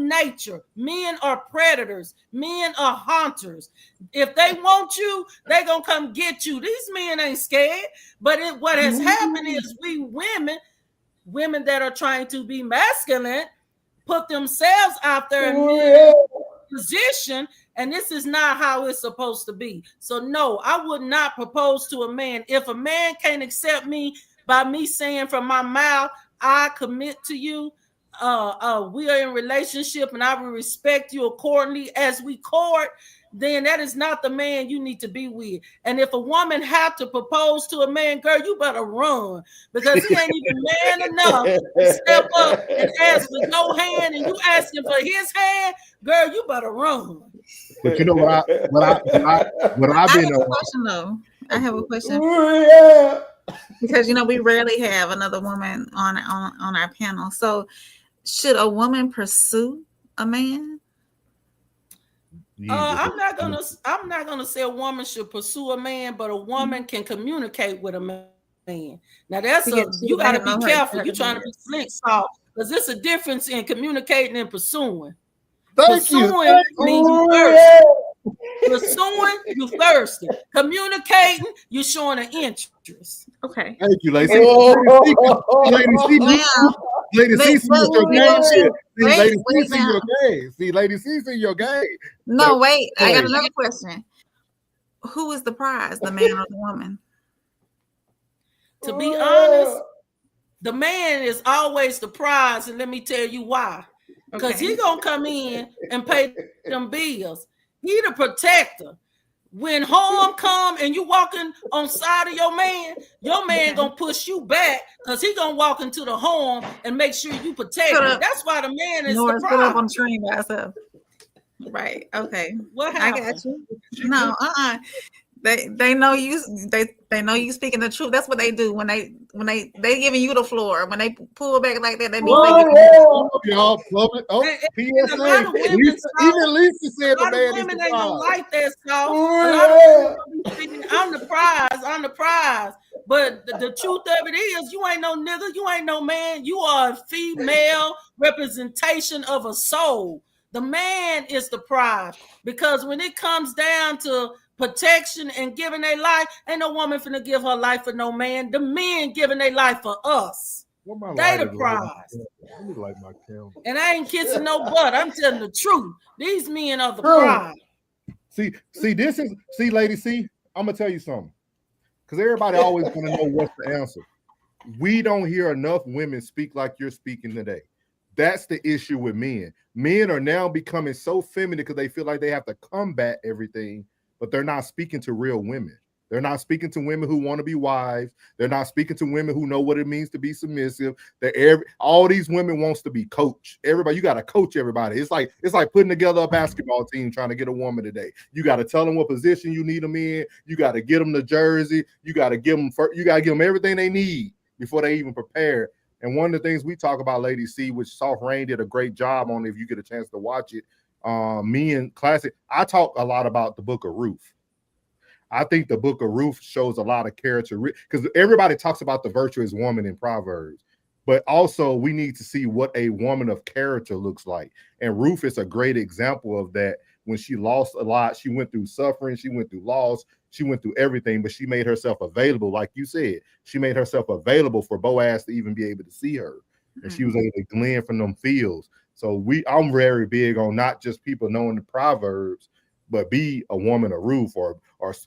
nature. Men are predators. Men are hunters. If they want you, they gonna come get you. These men ain't scared. But what has happened is we women that are trying to be masculine, put themselves out there in position, and this is not how it's supposed to be. So no, I would not propose to a man. If a man can't accept me by me saying from my mouth, I commit to you, we are in relationship and I will respect you accordingly as we court, then that is not the man you need to be with. And if a woman have to propose to a man, girl, you better run, because he ain't even man enough to step up and ask for your hand, and you asking for his hand, girl, you better run. But you know what I've been question though. I have a question. Because we rarely have another woman on our panel. So should a woman pursue a man? I'm not gonna say a woman should pursue a man, but a woman can communicate with a man. Now you gotta be careful. You're trying to be slick soft, because there's a difference in communicating and pursuing. Pursuing means you thirsty. Pursuing, you thirsty. Communicating, you're showing an interest. Okay. Thank you, Lacey. Lady C, see your game. Lady C, see your game. See, Lady C, see your game. No, wait. I got another question. Who is the prize, the man or the woman? To be honest, the man is always the prize, and let me tell you why. Because he gonna come in and pay them bills. He the protector. When harm come and you walking on side of your man gonna push you back, because he gonna walk into the home and make sure you protect him. That's why the man is the prize. Up on the train by herself. Right. Okay. What happened? I got you. No. They know you. They know you speaking the truth. That's what they do when they giving you the floor. When they pull back like that, they mean y'all love it. Oh, PSA. Even Lisa said the man is the prize. Ain't gonna like that, so I'm the prize. But the truth of it is, you ain't no nigga, you ain't no man. You are a female representation of a soul. The man is the prize, because when it comes down to protection and giving their life, ain't no woman finna give her life for no man. The men giving their life for us. They the prize. And I ain't kissing no butt. I'm telling the truth. These men are the prize. See, ladies, I'm gonna tell you something. Because everybody always want to know what's the answer. We don't hear enough women speak like you're speaking today. That's the issue with men. Men are now becoming so feminine because they feel like they have to combat everything, but they're not speaking to real women. They're not speaking to women who want to be wives. They're not speaking to women who know what it means to be submissive. All these women wants to be coached. Everybody, you got to coach everybody. It's like putting together a basketball team trying to get a woman today. You got to tell them what position you need them in. You got to get them the jersey. You got to give them everything they need before they even prepare. And one of the things we talk about, Lady C, which Soft Rain did a great job on, if you get a chance to watch it, me and Classic, I talk a lot about the Book of Ruth. I think the Book of Ruth shows a lot of character, because everybody talks about the virtuous woman in Proverbs, but also we need to see what a woman of character looks like. And Ruth is a great example of that. When she lost a lot, she went through suffering, she went through loss, she went through everything, but she made herself available. Like you said, she made herself available for Boaz to even be able to see her. And she was able to glean from them fields. So I'm very big on not just people knowing the Proverbs, but be a woman of Ruth or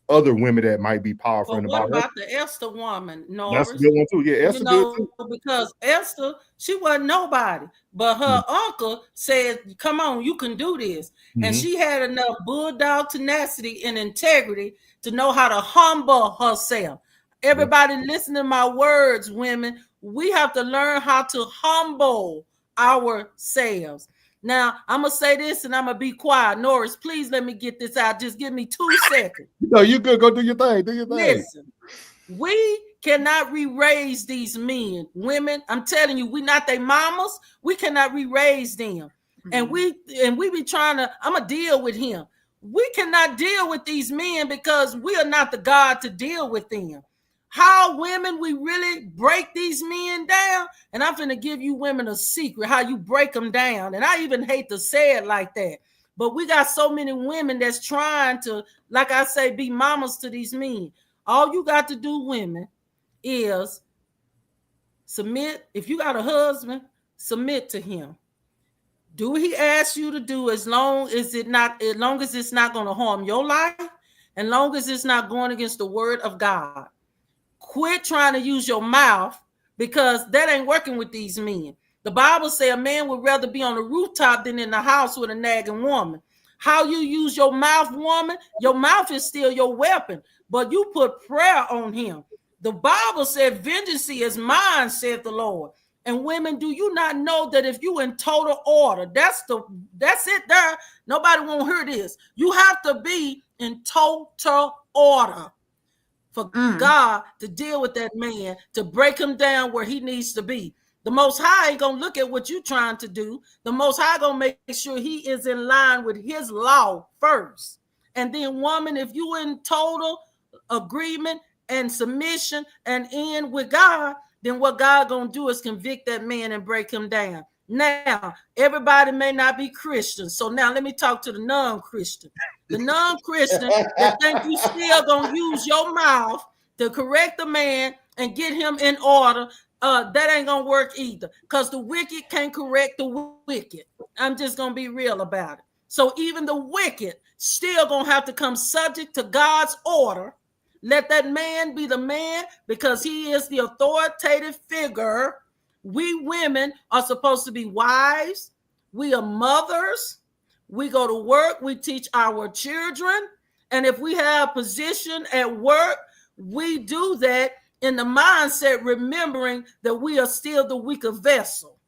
other women that might be powerful. But what about the Esther woman, Norris? That's a good one too. Yeah, Esther good too. Because Esther, she wasn't nobody, but her uncle said, "Come on, you can do this." And she had enough bulldog tenacity and integrity to know how to humble herself. Everybody listen to my words, women. We have to learn how to humble ourselves. Now, I'm going to say this and I'm going to be quiet. Norris, please let me get this out. Just give me 2 seconds. No, you good. Go do your thing. Do your thing. Listen, we cannot re-raise these men. Women, I'm telling you, we not their mamas. We cannot re-raise them. And we be trying to, I'm going to deal with him. We cannot deal with these men because we are not the God to deal with them. How women we really break these men down, and I'm going to give you women a secret how you break them down. And I even hate to say it like that, but we got so many women that's trying to, like I say, be mamas to these men. All you got to do, women, is submit. If you got a husband, submit to him. Do what he asks you to do, as long as it's not going to harm your life, and long as it's not going against the word of God. Quit trying to use your mouth, because that ain't working with these men. The Bible says a man would rather be on the rooftop than in the house with a nagging woman. How you use your mouth, woman, your mouth is still your weapon, but you put prayer on him. The Bible said, vengeance is mine, saith the Lord. And women, do you not know that if you in total order, that's it there. Nobody won't hear this. You have to be in total order for God to deal with that man, to break him down where he needs to be. The Most High ain't gonna look at what you're trying to do. The Most High gonna make sure he is in line with his law first. And then, woman, if you in total agreement and submission and in with God, then what God gonna do is convict that man and break him down. Now, everybody may not be Christian. So now let me talk to the non-Christian. The non-Christian that think you still gonna use your mouth to correct the man and get him in order, that ain't gonna work either. Because the wicked can't correct the wicked. I'm just gonna be real about it. So even the wicked still gonna have to come subject to God's order. Let that man be the man, because he is the authoritative figure. We women are supposed to be wives. We are mothers. We go to work. We teach our children. And if we have position at work, we do that in the mindset, remembering that we are still the weaker vessel.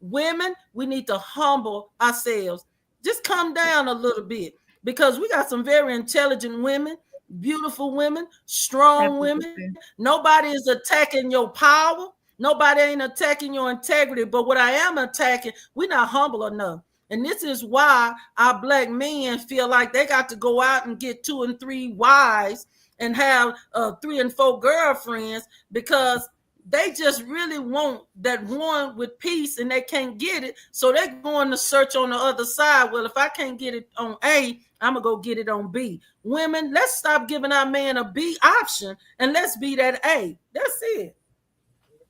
Women, we need to humble ourselves. Just come down a little bit, because we got some very intelligent women, beautiful women, strong women. Nobody is attacking your power. Nobody ain't attacking your integrity. But what I am attacking, we're not humble enough. And this is why our black men feel like they got to go out and get 2 and 3 wives and have 3 and 4 girlfriends because they just really want that one with peace and they can't get it. So they're going to search on the other side. Well, if I can't get it on A, I'm going to go get it on B. Women, let's stop giving our man a B option and let's be that A. That's it.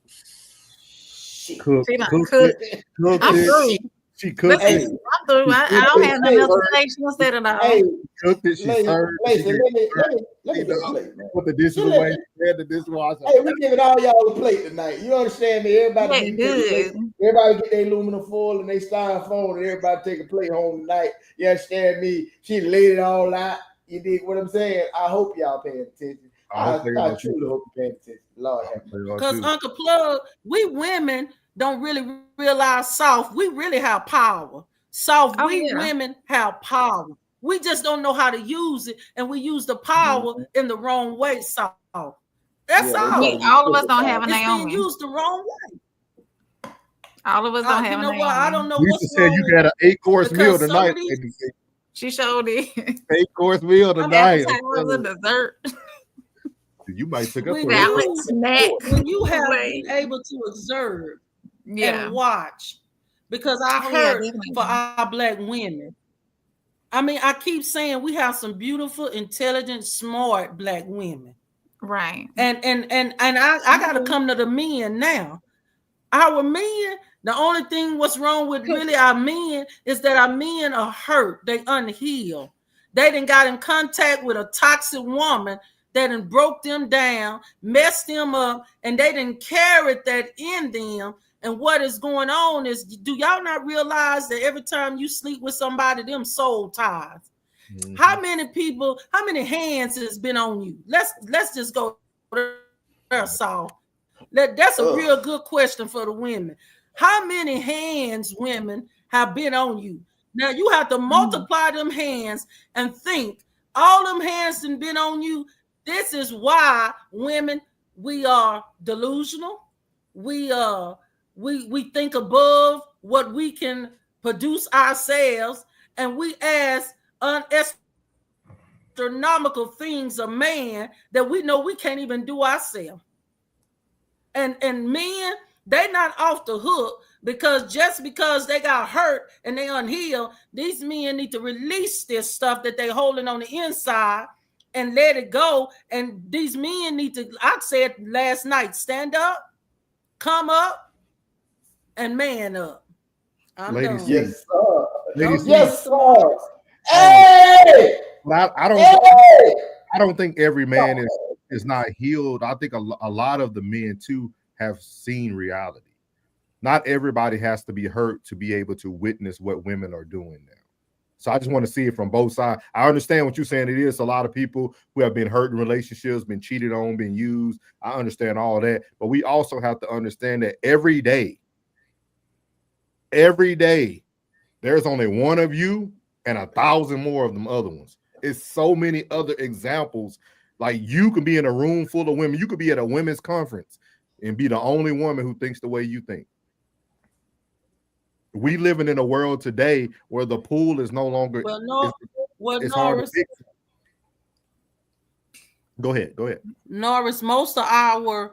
She cooked it. it. I'm through. I don't have nothing else to say. She said it all. Hey, Cooked it. She served. let me get a plate, man. Put the dishes away. The dishwasher. Hey, we giving all y'all a plate tonight. You understand me? Everybody get their aluminum foil and they styrofoam, and everybody take a plate home tonight. You understand me? She laid it all out. You dig what I'm saying? I hope y'all paying attention. I truly hope you're paying attention. Lord have mercy. Because Uncle Plug, we women don't really realize soft. We really have power. Soft, women have power. We just don't know how to use it, and we use the power in the wrong way. Soft. That's all. All of us don't have a It's Naomi. being used the wrong way. All of us don't have a Naomi. I don't know. Lisa said you got an 8-course meal tonight. She showed it. 8-course meal tonight. A dessert. You might pick up When you have been able to observe and watch, because I heard for our Black women. I mean, I keep saying we have some beautiful, intelligent, smart Black women. Right. And I gotta come to the men now. Our men, the only thing what's wrong with really our men is that our men are hurt. They unhealed. They done got in contact with a toxic woman that done broke them down, messed them up, and they didn't carry that in them. And what is going on is, do y'all not realize that every time you sleep with somebody, them soul ties? Mm-hmm. How many people, how many hands has been on you? Let's just go there, Saul. That's a real good question for the women. How many hands, women, have been on you? Now you have to multiply them hands and think, all them hands have been on you. This is why women, we are delusional. We think above what we can produce ourselves, and we ask astronomical things of man that we know we can't even do ourselves. And men, they're not off the hook, because just because they got hurt and they unhealed, these men need to release this stuff that they're holding on the inside and let it go. And these men need to, I said last night, stand up, come up, and man up. I'm done. Yes, sir. Ladies, yes, sir. Hey! I don't think every man is not healed. I think a lot of the men too have seen reality. Not everybody has to be hurt to be able to witness what women are doing now. So I just want to see it from both sides. I understand what you're saying. It is a lot of people who have been hurt in relationships, been cheated on, been used. I understand all that. But we also have to understand that every day, there's only one of you and 1,000 more of them other ones. It's so many other examples. Like, you can be in a room full of women. You could be at a women's conference and be the only woman who thinks the way you think. We living in a world today where the pool is no longer. It's hard to fix. Go ahead. Norris, most of our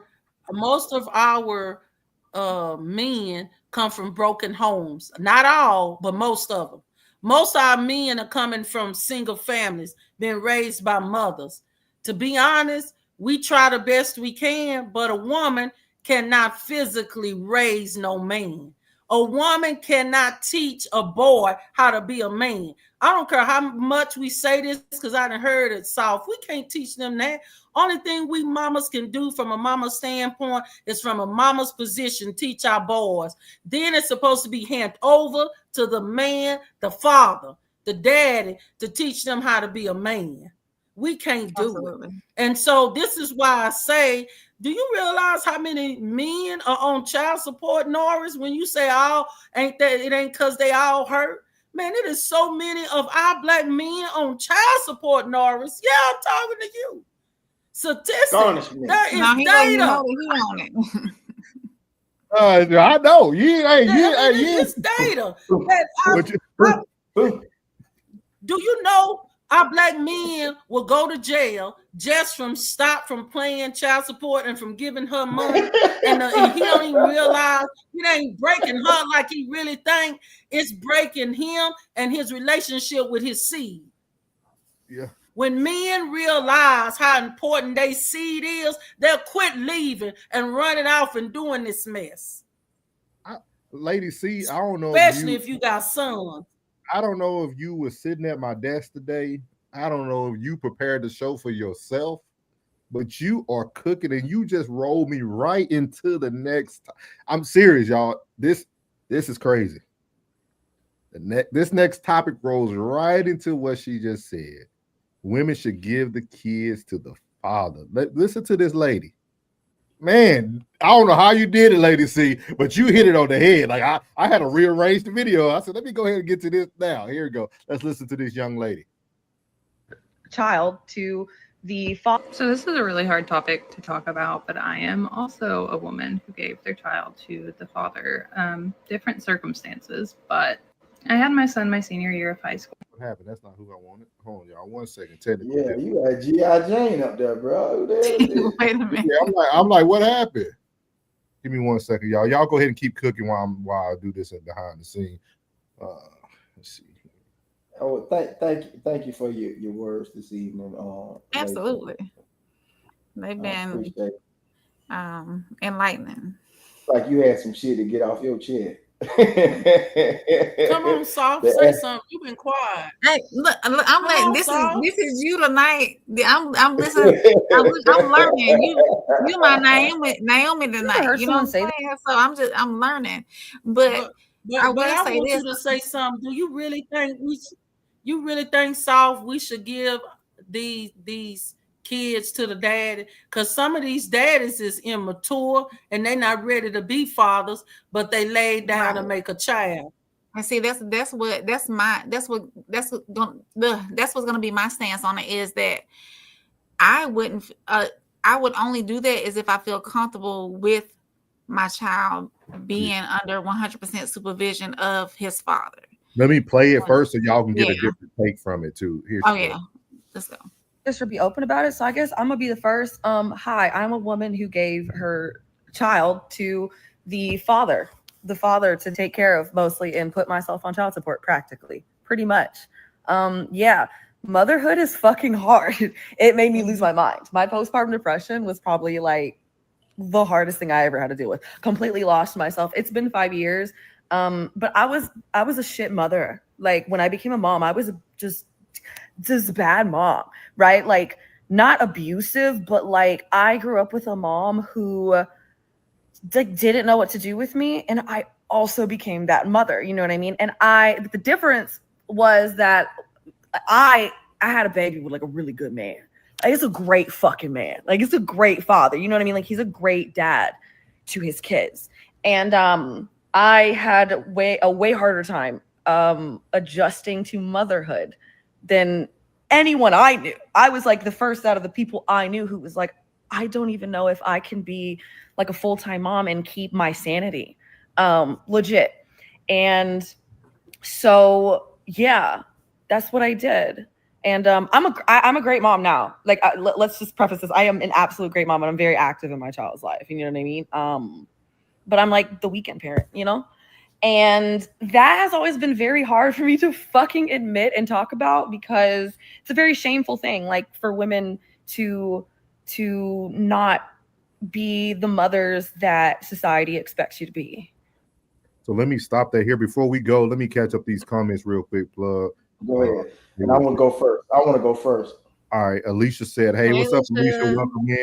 men come from broken homes. Not all, but most of them. Most of our men are coming from single families, being raised by mothers. To be honest, we try the best we can, but a woman cannot physically raise no man. A woman cannot teach a boy how to be a man. I don't care how much we say this, because I done heard it soft. We can't teach them that. Only thing we mamas can do from a mama standpoint is, from a mama's position, teach our boys. Then it's supposed to be handed over to the man, the father, the daddy, to teach them how to be a man. We can't do it. And so this is why I say, do you realize how many men are on child support, Norris? When you say all, it ain't because they all hurt. Man, it is so many of our Black men on child support, Norris. Yeah, I'm talking to you. Statistics. There is data. I know. It's data. Do you know Our black men will go to jail just from paying child support and from giving her money, and he don't even realize it ain't breaking her like he really think. It's breaking him and his relationship with his seed. Yeah. When men realize how important their seed is, they'll quit leaving and running off and doing this mess. Lady C, I don't know. Especially if you got sons. I don't know if you were sitting at my desk today. I don't know if you prepared the show for yourself, but you are cooking and you just rolled me right into the next. I'm serious, y'all. This is crazy. This next topic rolls right into what she just said. Women should give the kids to the father. Listen to this lady. Man, I don't know how you did it, Lady C, but you hit it on the head. Like I had to rearrange the video. I said, let me go ahead and get to this now. Here we go. Let's listen to this young lady. Child to the father. So this is a really hard topic to talk about, but I am also a woman who gave their child to the father. Different circumstances, but I had my son my senior year of high school. What happened? That's not who I wanted. Hold on, y'all. 1 second. Technical. Yeah, you got G.I. Jane up there, bro. Wait a minute. Yeah, I'm like, what happened? Give me 1 second, y'all. Y'all go ahead and keep cooking while I do this behind the scene. Let's see. Oh, thank you for your words this evening. Absolutely, they've been enlightening. Like you had some shit to get off your chest. Come on, Soft. Say something. You've been quiet. Hey, look, I'm like, this is you tonight. I'm listening. I'm learning. You my Naomi tonight. You know what I'm saying? So I'm learning. But I want you to say something. Do you really think Soft we should give these kids to the daddy? Because some of these daddies is immature and they're not ready to be fathers, but they laid down to make a child. And see, that's what's gonna be my stance on it, is that I would only do that is if I feel comfortable with my child being under 100% supervision of his father. Let me play it first so y'all can get a different take from it too. Let's go. Just to be open about it. So I guess I'm gonna be the first. Hi, I'm a woman who gave her child to the father to take care of mostly and put myself on child support practically, pretty much. Yeah, motherhood is fucking hard. It made me lose my mind. My postpartum depression was probably like the hardest thing I ever had to deal with. Completely lost myself. It's been 5 years. But I was a shit mother. Like when I became a mom, I was just bad mom, right? Like not abusive, but like I grew up with a mom who didn't know what to do with me, and I also became that mother, you know what I mean? And the difference was that I had a baby with like a really good man. Like it's a great fucking man. Like it's a great father, you know what I mean? Like he's a great dad to his kids. And I had a way harder time adjusting to motherhood than anyone I knew. I was like the first out of the people I knew who was like, I don't even know if I can be like a full-time mom and keep my sanity. Legit. And so, yeah, that's what I did. And I'm a great mom now. Like, let's just preface this. I am an absolute great mom, and I'm very active in my child's life. You know what I mean? But I'm like the weekend parent, you know? And that has always been very hard for me to fucking admit and talk about, because it's a very shameful thing, like for women to not be the mothers that society expects you to be. So let me stop that here. Before we go, let me catch up these comments real quick, Plug. Go ahead. And I want to go first. All right. Alicia said, hey, what's up, Alicia?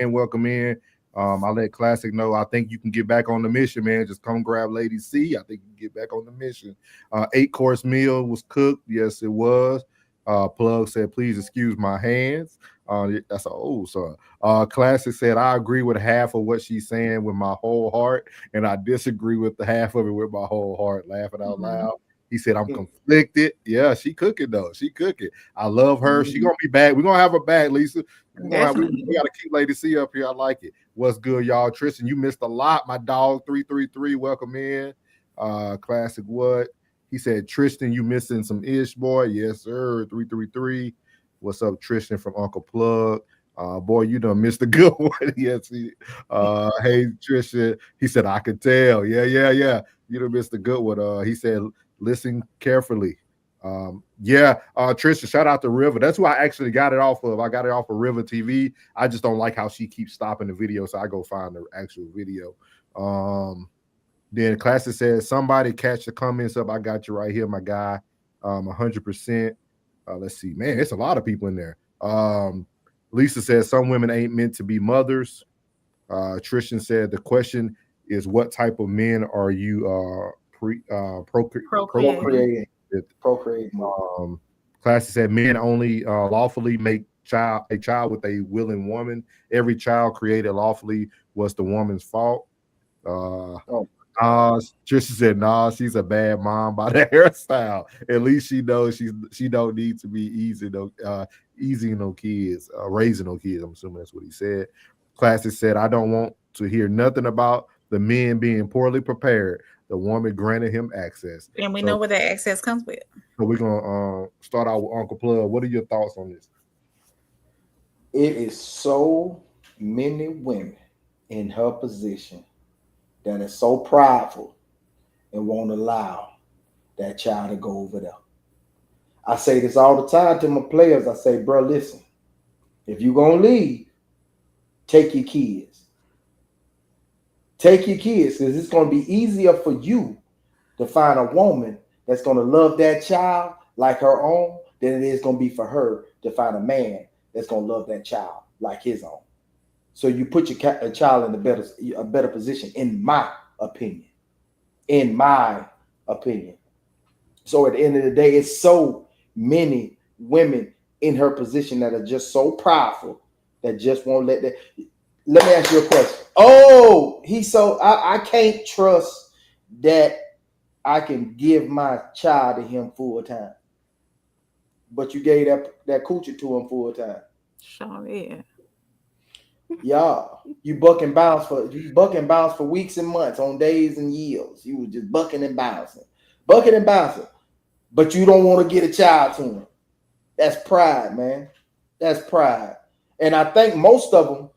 Welcome in. I let Classic know. I think you can get back on the mission, man. Just come grab Lady C. I think you can get back on the mission. 8-course meal was cooked. Yes, it was. Plug said, please excuse my hands. That's an old song. Classic said, I agree with half of what she's saying with my whole heart, and I disagree with the half of it with my whole heart. Laughing out loud. He said, I'm conflicted. Yeah, she cooking though. She cooking. I love her. She gonna be back. We're gonna have her back, Lisa. We gotta keep Lady C up here. I like it. What's good, y'all? Tristan, you missed a lot. My dog 333. Welcome in. Classic what? He said, Tristan, you missing some ish, boy. Yes, sir. 333. What's up, Tristan from Uncle Plug? Boy, you done missed a good one. Yes. Hey, Tristan. He said, I could tell. Yeah. You done missed a good one. He said, listen carefully. Tristan, shout out to River. That's who I actually got it off of. I got it off of River TV. I just don't like how she keeps stopping the video, so I go find the actual video. Then Classic says, somebody catch the comments up. I got you right here, my guy. 100%. Let's see, man, it's a lot of people in there. Lisa says some women ain't meant to be mothers. Tristan said the question is, what type of men are you procreating? Classic said men only lawfully make a child with a willing woman. Every child created lawfully was the woman's fault. Tristan said, nah, she's a bad mom by the hairstyle. At least she knows she don't need to be easy no kids, raising no kids. I'm assuming that's what he said. Classic said, I don't want to hear nothing about the men being poorly prepared. The woman granted him access. And we know what that access comes with. So we're gonna start out with Uncle Plug. What are your thoughts on this? It is so many women in her position that is so prideful and won't allow that child to go over there. I say this all the time to my players. I say, bro, listen, if you're going to leave, take your kids. Take your kids, because it's going to be easier for you to find a woman that's going to love that child like her own than it is going to be for her to find a man that's going to love that child like his own. So you put your child in a better position, in my opinion. In my opinion. So at the end of the day, it's so many women in her position that are just so prideful that just won't let that. Let me ask you a question. Oh, I can't trust that I can give my child to him full time. But you gave that coochie to him full time. Sure, yeah. Y'all, you buck and bounce for weeks and months, on days and years. You was just bucking and bouncing. But you don't want to get a child to him. That's pride, man. That's pride. And I think most of them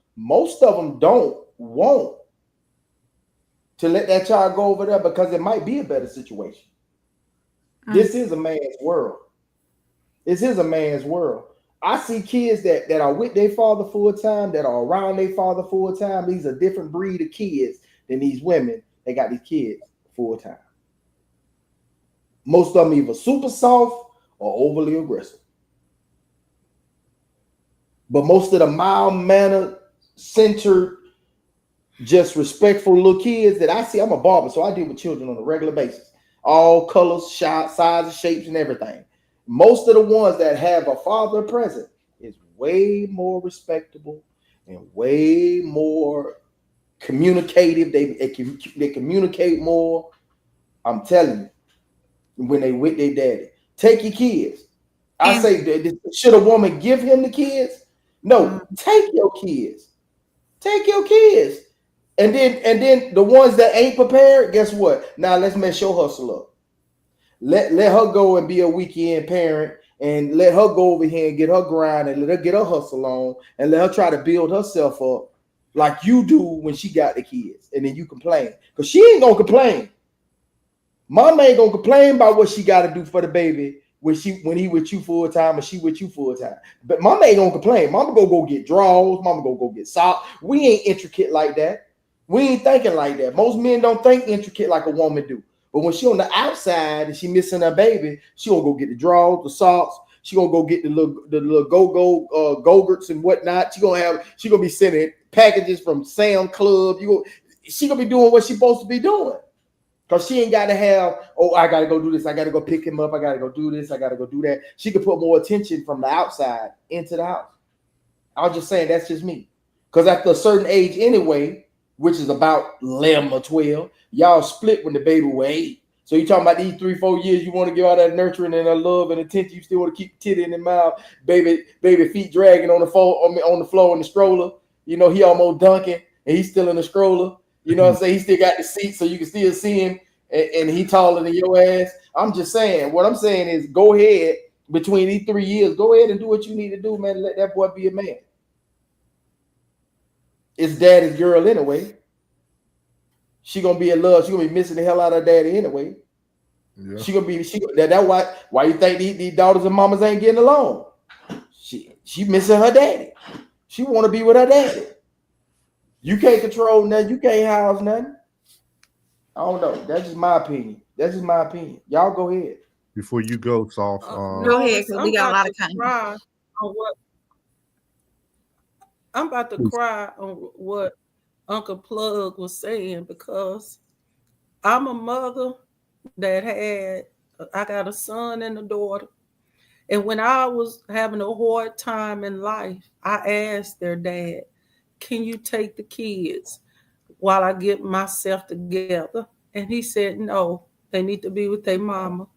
don't want to let that child go over there because it might be a better situation. This is a man's world. This is a man's world. I see kids that are with their father full time, that are around their father full time. These are different breed of kids than these women. They got these kids full time. Most of them either super soft or overly aggressive. But most of the mild-mannered, centered, just respectful little kids that I see, I'm a barber, so I deal with children on a regular basis. All colors, sizes, shapes, and everything. Most of the ones that have a father present is way more respectable and way more communicative. They communicate more. I'm telling you, when they with their daddy. Take your kids. I say, should a woman give him the kids? No, take your kids. Take your kids. And then the ones that ain't prepared, guess what? Now let's mess your hustle up. Let her go and be a weekend parent, and let her go over here and get her grind, and let her get her hustle on, and let her try to build herself up like you do when she got the kids. And then you complain. Because she ain't gonna complain. Mama ain't gonna complain about what she gotta do for the baby when he with you full time and she with you full time. But mama ain't gonna complain. Mama gonna go get draws, mama gonna go get socks. We ain't intricate like that. We ain't thinking like that. Most men don't think intricate like a woman do. But when she on the outside and she missing her baby, she gonna go get the drawers, the socks. She gonna go get the little go-gurts and whatnot. She gonna be sending packages from Sam Club. She gonna be doing what she supposed to be doing. Because she ain't got to have, I got to go do this. I got to go pick him up. I got to go do this. I got to go do that. She could put more attention from the outside into the house. I was just saying, that's just me. Because after a certain age anyway, which is about 11 or 12, y'all split when the baby was 8. So you talking about these 3-4 years, you want to give all that nurturing and that love and attention. You still want to keep titty in the mouth, baby feet dragging on the floor in the stroller. You know, he almost dunking and he's still in the stroller. You know what I'm saying? He still got the seat so you can still see him, and he taller than your ass. I'm just saying, what I'm saying is go ahead between these 3 years. Go ahead and do what you need to do, man. Let that boy be a man. It's daddy's girl anyway. She gonna be in love. She gonna be missing the hell out of her daddy anyway. Yeah. That's why you think these daughters and mamas ain't getting along. She missing her daddy. She want to be with her daddy. You can't control nothing. You can't house nothing. I don't know. That's just my opinion. Y'all go ahead. Before you go, Soft. Go ahead, because we got a lot of time. I'm about to cry on what Uncle Plug was saying, because I'm a mother that I got a son and a daughter. And when I was having a hard time in life, I asked their dad, can you take the kids while I get myself together? And he said, no, they need to be with their mama.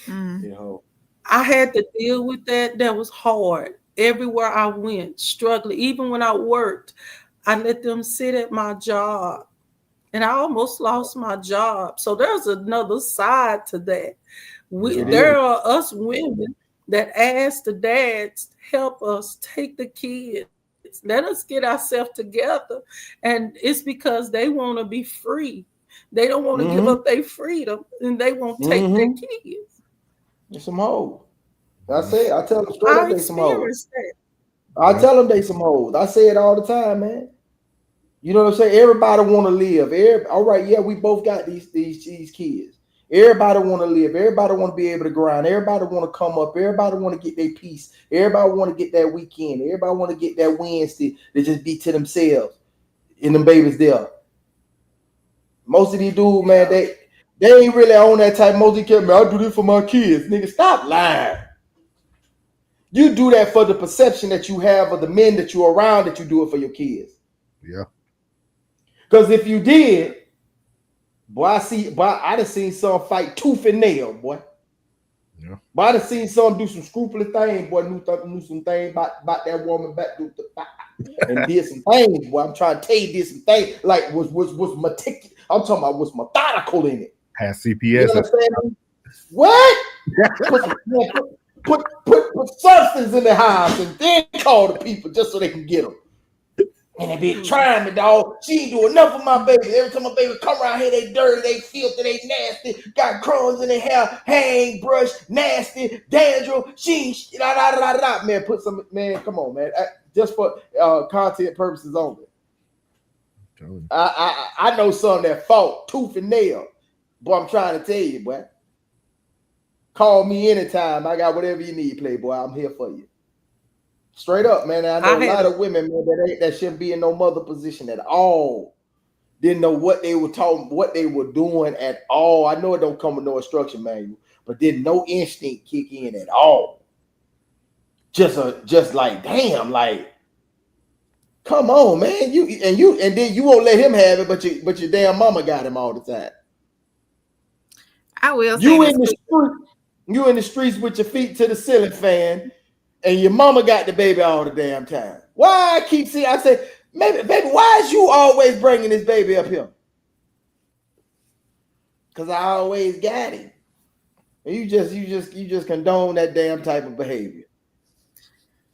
Mm. I had to deal with that. That was hard. Everywhere I went, struggling. Even when I worked, I let them sit at my job. And I almost lost my job. So there's another side to that. There are us women that ask the dads, help us take the kids. Let us get ourselves together. And it's because they want to be free. They don't want to give up their freedom, and they won't take their kids. It's some hoes. I tell them straight up they some hoes. I tell them they some hoes. I say it all the time, man. You know what I'm saying? Everybody want to live. All right, yeah, we both got these kids. Everybody want to live. Everybody want to be able to grind. Everybody want to come up. Everybody want to get their peace. Everybody want to get that weekend. Everybody want to get that Wednesday to just be to themselves and them babies there. Most of these dudes, man, they ain't really on that type. Most of these kids, man, I do this for my kids. Nigga, stop lying. You do that for the perception that you have of the men that you're around, that you do it for your kids. Yeah. Because if you did, boy, I done seen some fight tooth and nail, boy. Yeah. But I done seen some do some scrupulous things, boy. Knew some things about that woman back and did some things, boy. I'm trying to tell you, did some things like was meticulous. I'm talking about was methodical in it. Has CPS. You know what? Put substance in the house and then call the people just so they can get them. And they be trying me, dog. She ain't do enough for my baby. Every time my baby come around here, they dirty, they filthy, they nasty, got crumbs in their hair, hang brush, nasty, dandruff. She ain't man. Put some, man. Come on, man. Just for content purposes only. I know some that fought tooth and nail. Boy, I'm trying to tell you, boy. Call me anytime. I got whatever you need, Playboy. I'm here for you. Straight up, man. I know a lot of women, man, that shouldn't be in no mother position at all. Didn't know what they were talking, what they were doing at all. I know it don't come with no instruction manual, but didn't no instinct kick in at all. Just like, damn, like, come on, man. And then you won't let him have it, but your damn mama got him all the time. I will. You in the streets with your feet to the ceiling fan, and your mama got the baby all the damn time. Why I keep seeing? I say, maybe, baby, why is you always bringing this baby up here? Because I always got him. And you just condone that damn type of behavior.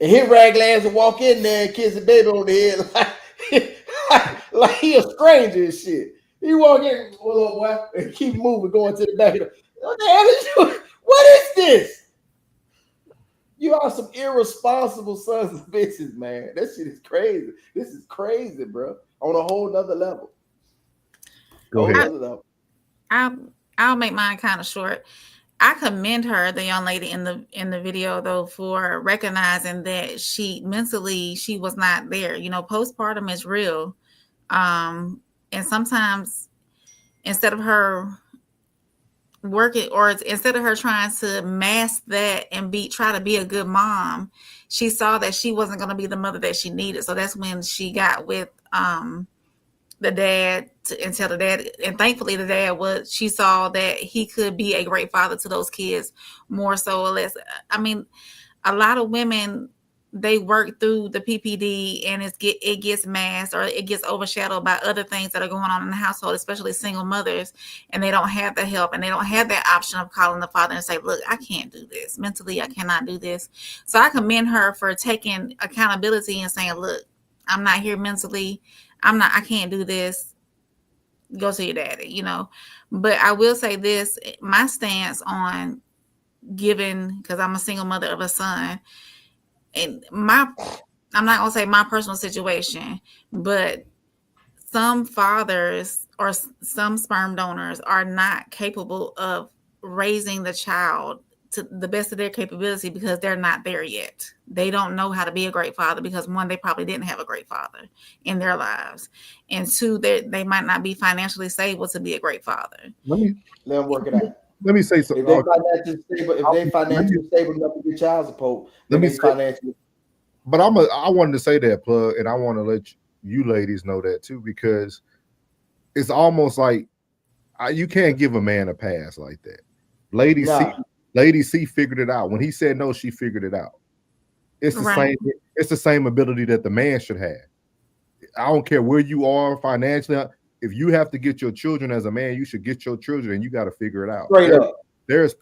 And his rag ass will walk in there and kiss the baby on the head like he a stranger and shit. He walk in, well, boy, and keep moving, going to the back of the. What the hell is you? What is this? You are some irresponsible sons of bitches, man. That shit is crazy. This is crazy, bro. On a whole nother level. Go ahead. I'll make mine kind of short. I commend her, the young lady in the video, though, for recognizing that she was not there. You know, postpartum is real. And sometimes instead of her working, or instead of her trying to mask that and try to be a good mom, she saw that she wasn't going to be the mother that she needed. So that's when she got with the dad and tell the dad, and thankfully the dad she saw that he could be a great father to those kids, more so or less. I mean, a lot of women they work through the PPD and it gets masked or it gets overshadowed by other things that are going on in the household, especially single mothers, and they don't have the help and they don't have that option of calling the father and say, look, I can't do this. Mentally, I cannot do this. So I commend her for taking accountability and saying, look, I'm not here mentally. I can't do this. Go to your daddy, you know. But I will say this, my stance on giving, because I'm a single mother of a son, and I'm not gonna say my personal situation, but some fathers or some sperm donors are not capable of raising the child to the best of their capability because they're not there yet. They don't know how to be a great father because, one, they probably didn't have a great father in their lives, and two, they might not be financially stable to be a great father. Let them work it out. Let me say something. If they financially stable enough to get child support, then they financially. But I wanted to say that, Plug, and I want to let you ladies know that too, because it's almost like you can't give a man a pass like that. Lady C figured it out. When he said no, she figured it out. It's the same. It's the same ability that the man should have. I don't care where you are financially. If you have to get your children as a man, you should get your children, and you got to figure it out. There's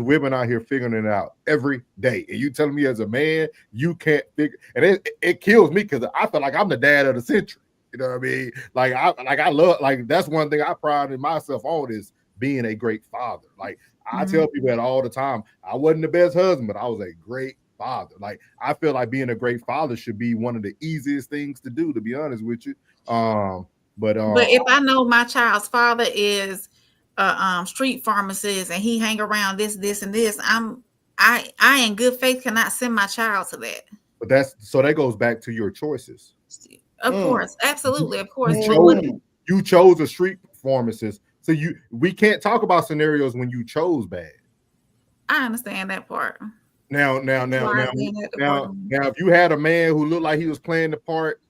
women out here figuring it out every day, and you telling me as a man you can't figure, and it kills me because I feel like I'm the dad of the century. You know what I mean? I love that's one thing I pride myself on is being a great father. Like I tell people that all the time. I wasn't the best husband, but I was a great father. Like I feel like being a great father should be one of the easiest things to do, to be honest with you. But if I know my child's father is a street pharmacist and he hang around this and this, I in good faith cannot send my child to that. But that goes back to your choices. Of course, absolutely, of course. You chose a street pharmacist, so we can't talk about scenarios when you chose bad. I understand that part. Now, if you had a man who looked like he was playing the part,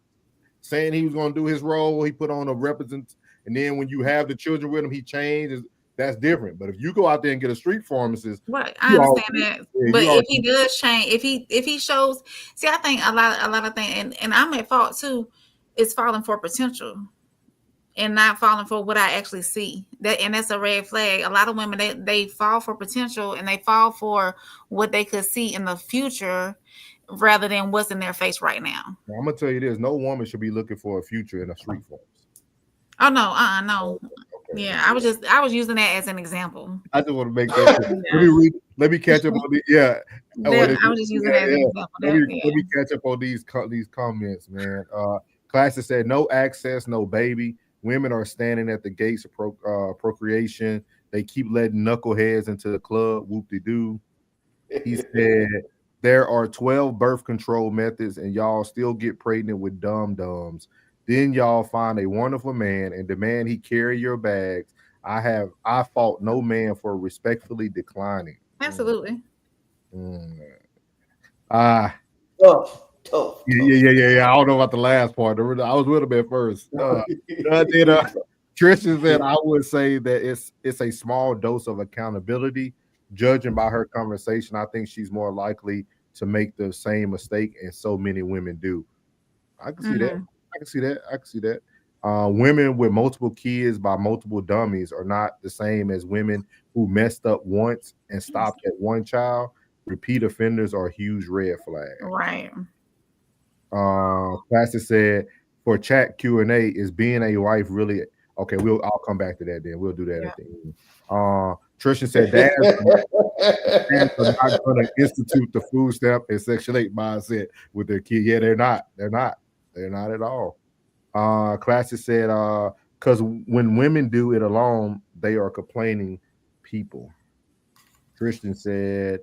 saying he was going to do his role, he put on a represent, and then when you have the children with him, he changes. That's different. But if you go out there and get a street pharmacist, right? I understand that. But if he does change, if he shows, see, I think a lot of things, and I'm at fault too, is falling for potential and not falling for what I actually see. That's a red flag. A lot of women they fall for potential and they fall for what they could see in the future rather than what's in their face right now. I'm gonna tell you this: no woman should be looking for a future in a street pharmacist. Oh no, no. Okay. Yeah, I was using that as an example. I just want to make that. Let me catch up on the I was just using that as an example. Let me catch up on these comments, man. Classes said no access, no baby. Women are standing at the gates of procreation. They keep letting knuckleheads into the club. Whoop-de-doo. He said there are 12 birth control methods, and y'all still get pregnant with dum-dums. Then y'all find a wonderful man and demand he carry your bags. I fault no man for respectfully declining. Absolutely. Tough. Yeah. I don't know about the last part. I was with him at first. Tristan said, I would say that it's a small dose of accountability. Judging by her conversation, I think she's more likely to make the same mistake, and so many women do. I can see that. I can see that. Women with multiple kids by multiple dummies are not the same as women who messed up once and stopped at one child. Repeat offenders are a huge red flag. Right. Classic said for chat Q&A, is being a wife really okay? I'll come back to that then. We'll do that at the end. Tristan said dads are not going to institute the food stamp and Section 8 mindset with their kid. Yeah, they're not. They're not at all. Classic said because when women do it alone, they are complaining people. Tristan said,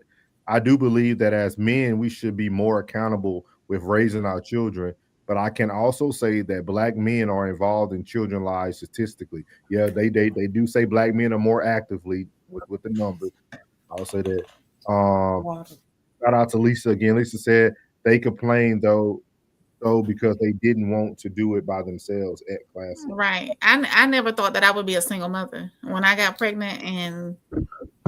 I do believe that as men, we should be more accountable with raising our children. But I can also say that black men are involved in children's lives statistically. Yeah, they do say black men are more actively with the numbers. I'll say that. Shout out to Lisa again. Lisa said they complained though because they didn't want to do it by themselves at class. Right. I never thought that I would be a single mother when I got pregnant, and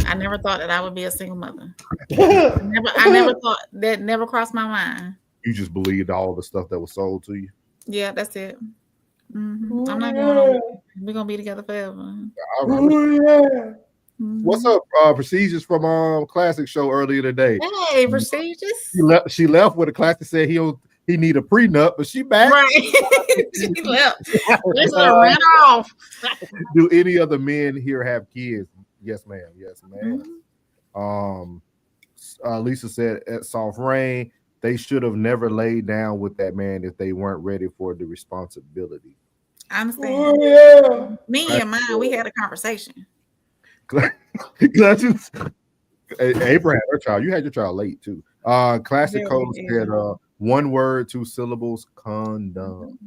I never thought that I would be a single mother. I never thought that. Never crossed my mind. You just believed all the stuff that was sold to you. Yeah, that's it. I'm not going. We're gonna be together forever. All right. What's up? Procedures from Classic Show earlier today. Hey, Procedures. She left with a class that said he need a prenup, but she back. Right. She left. Let's ran off. Do any other men here have kids? Yes, ma'am. Yes, ma'am. Lisa said at Soft Rain, they should have never laid down with that man if they weren't ready for the responsibility. I understand. Me and mine, we had a conversation. Abraham, her child. You had your child late too. Classic Code said 1 word, 2 syllables, condom.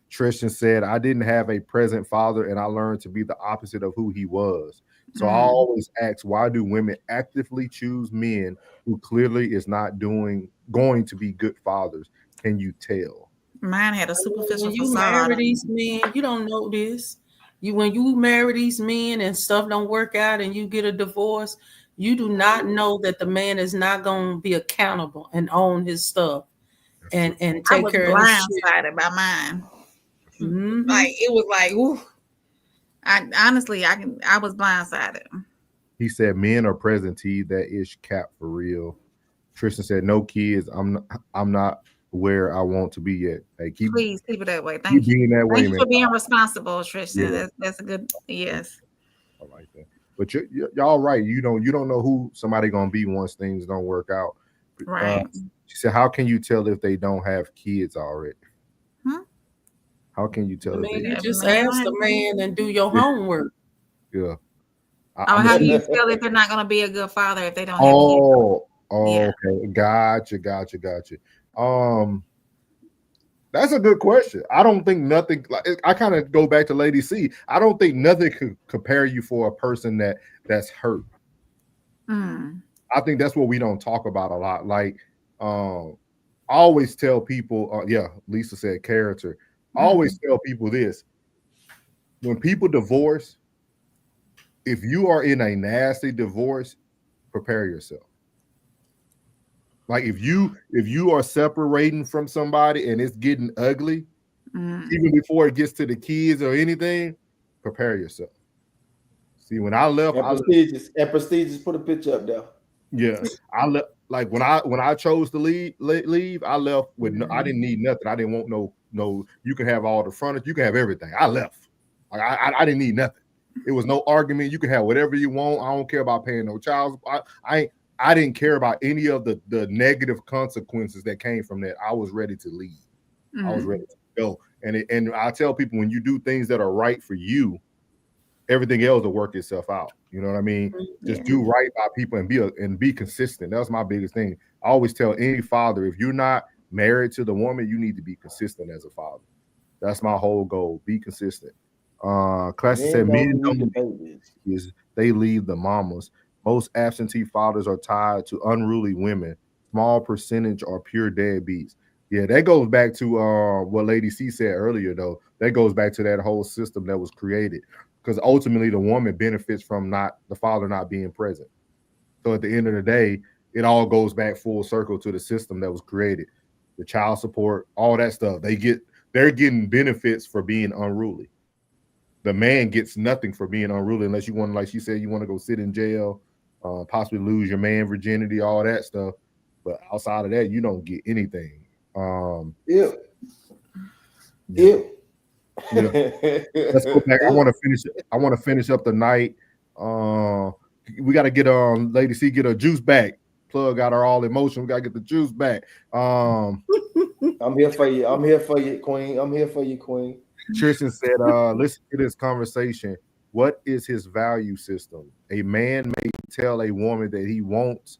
Tristan said, I didn't have a present father and I learned to be the opposite of who he was. So I always ask, why do women actively choose men who clearly is not going to be good fathers? Can you tell? Mine had a superficial When you facade. marry these men, you don't know this. When you marry these men and stuff don't work out and you get a divorce, you do not know that the man is not going to be accountable and own his stuff and take care of his shit. I was blindsided by mine. Like it was like, ooh. I was blindsided. He said, men are present T. That is cap for real. Tristan said, no kids. I'm not where I want to be yet. Hey, please keep it that way. Thank you. Being that way, Thank you for being responsible, Tristan. Yeah. That's a good yes. I like that. But y'all right. You don't know who somebody gonna be once things don't work out. Right. She said, how can you tell if they don't have kids already? How can you tell? You just ask the man and do your homework. Yeah. How do you tell if they're not going to be a good father if they don't have kids? Okay. Gotcha. That's a good question. I don't think nothing. I kind of go back to Lady C. I don't think nothing could compare you for a person that's hurt. I think that's what we don't talk about a lot. Like, I always tell people. Lisa said character. I always tell people this: when people divorce, if you are in a nasty divorce, prepare yourself. Like if you are separating from somebody and it's getting ugly, even before it gets to the kids or anything, prepare yourself. See, when I left, Prestigious, put a picture up there. Yeah, I left. Like when I chose to leave, I left with I didn't need nothing. I didn't want no. You can have all the furniture. You can have everything. I left. Like I didn't need nothing. It was no argument. You can have whatever you want. I don't care about paying no child. I didn't care about any of the negative consequences that came from that. I was ready to leave. I was ready to go. And I tell people, when you do things that are right for you, everything else will work itself out. You know what I mean? Just do right by people and be consistent. That was my biggest thing. I always tell any father, if you're not married to the woman, you need to be consistent as a father. That's my whole goal. Be consistent. Classic said men don't leave, they leave the mamas. Most absentee fathers are tied to unruly women. Small percentage are pure deadbeats. Yeah, that goes back to what Lady C said earlier, though. That goes back to that whole system that was created, because ultimately the woman benefits from the father not being present. So at the end of the day, it all goes back full circle to the system that was created. The child support, all that stuff. They're getting benefits for being unruly. The man gets nothing for being unruly unless you want, like she said, you want to go sit in jail, possibly lose your man virginity, all that stuff. But outside of that, you don't get anything. Yeah. Let's go back. I want to finish up the night. We got to get Lady C get her juice back. Plug got her all emotion. We got to get the juice back. I'm here for you. I'm here for you, Queen. I'm here for you, Queen. Tristan said, listen to this conversation. What is his value system? A man may tell a woman that he wants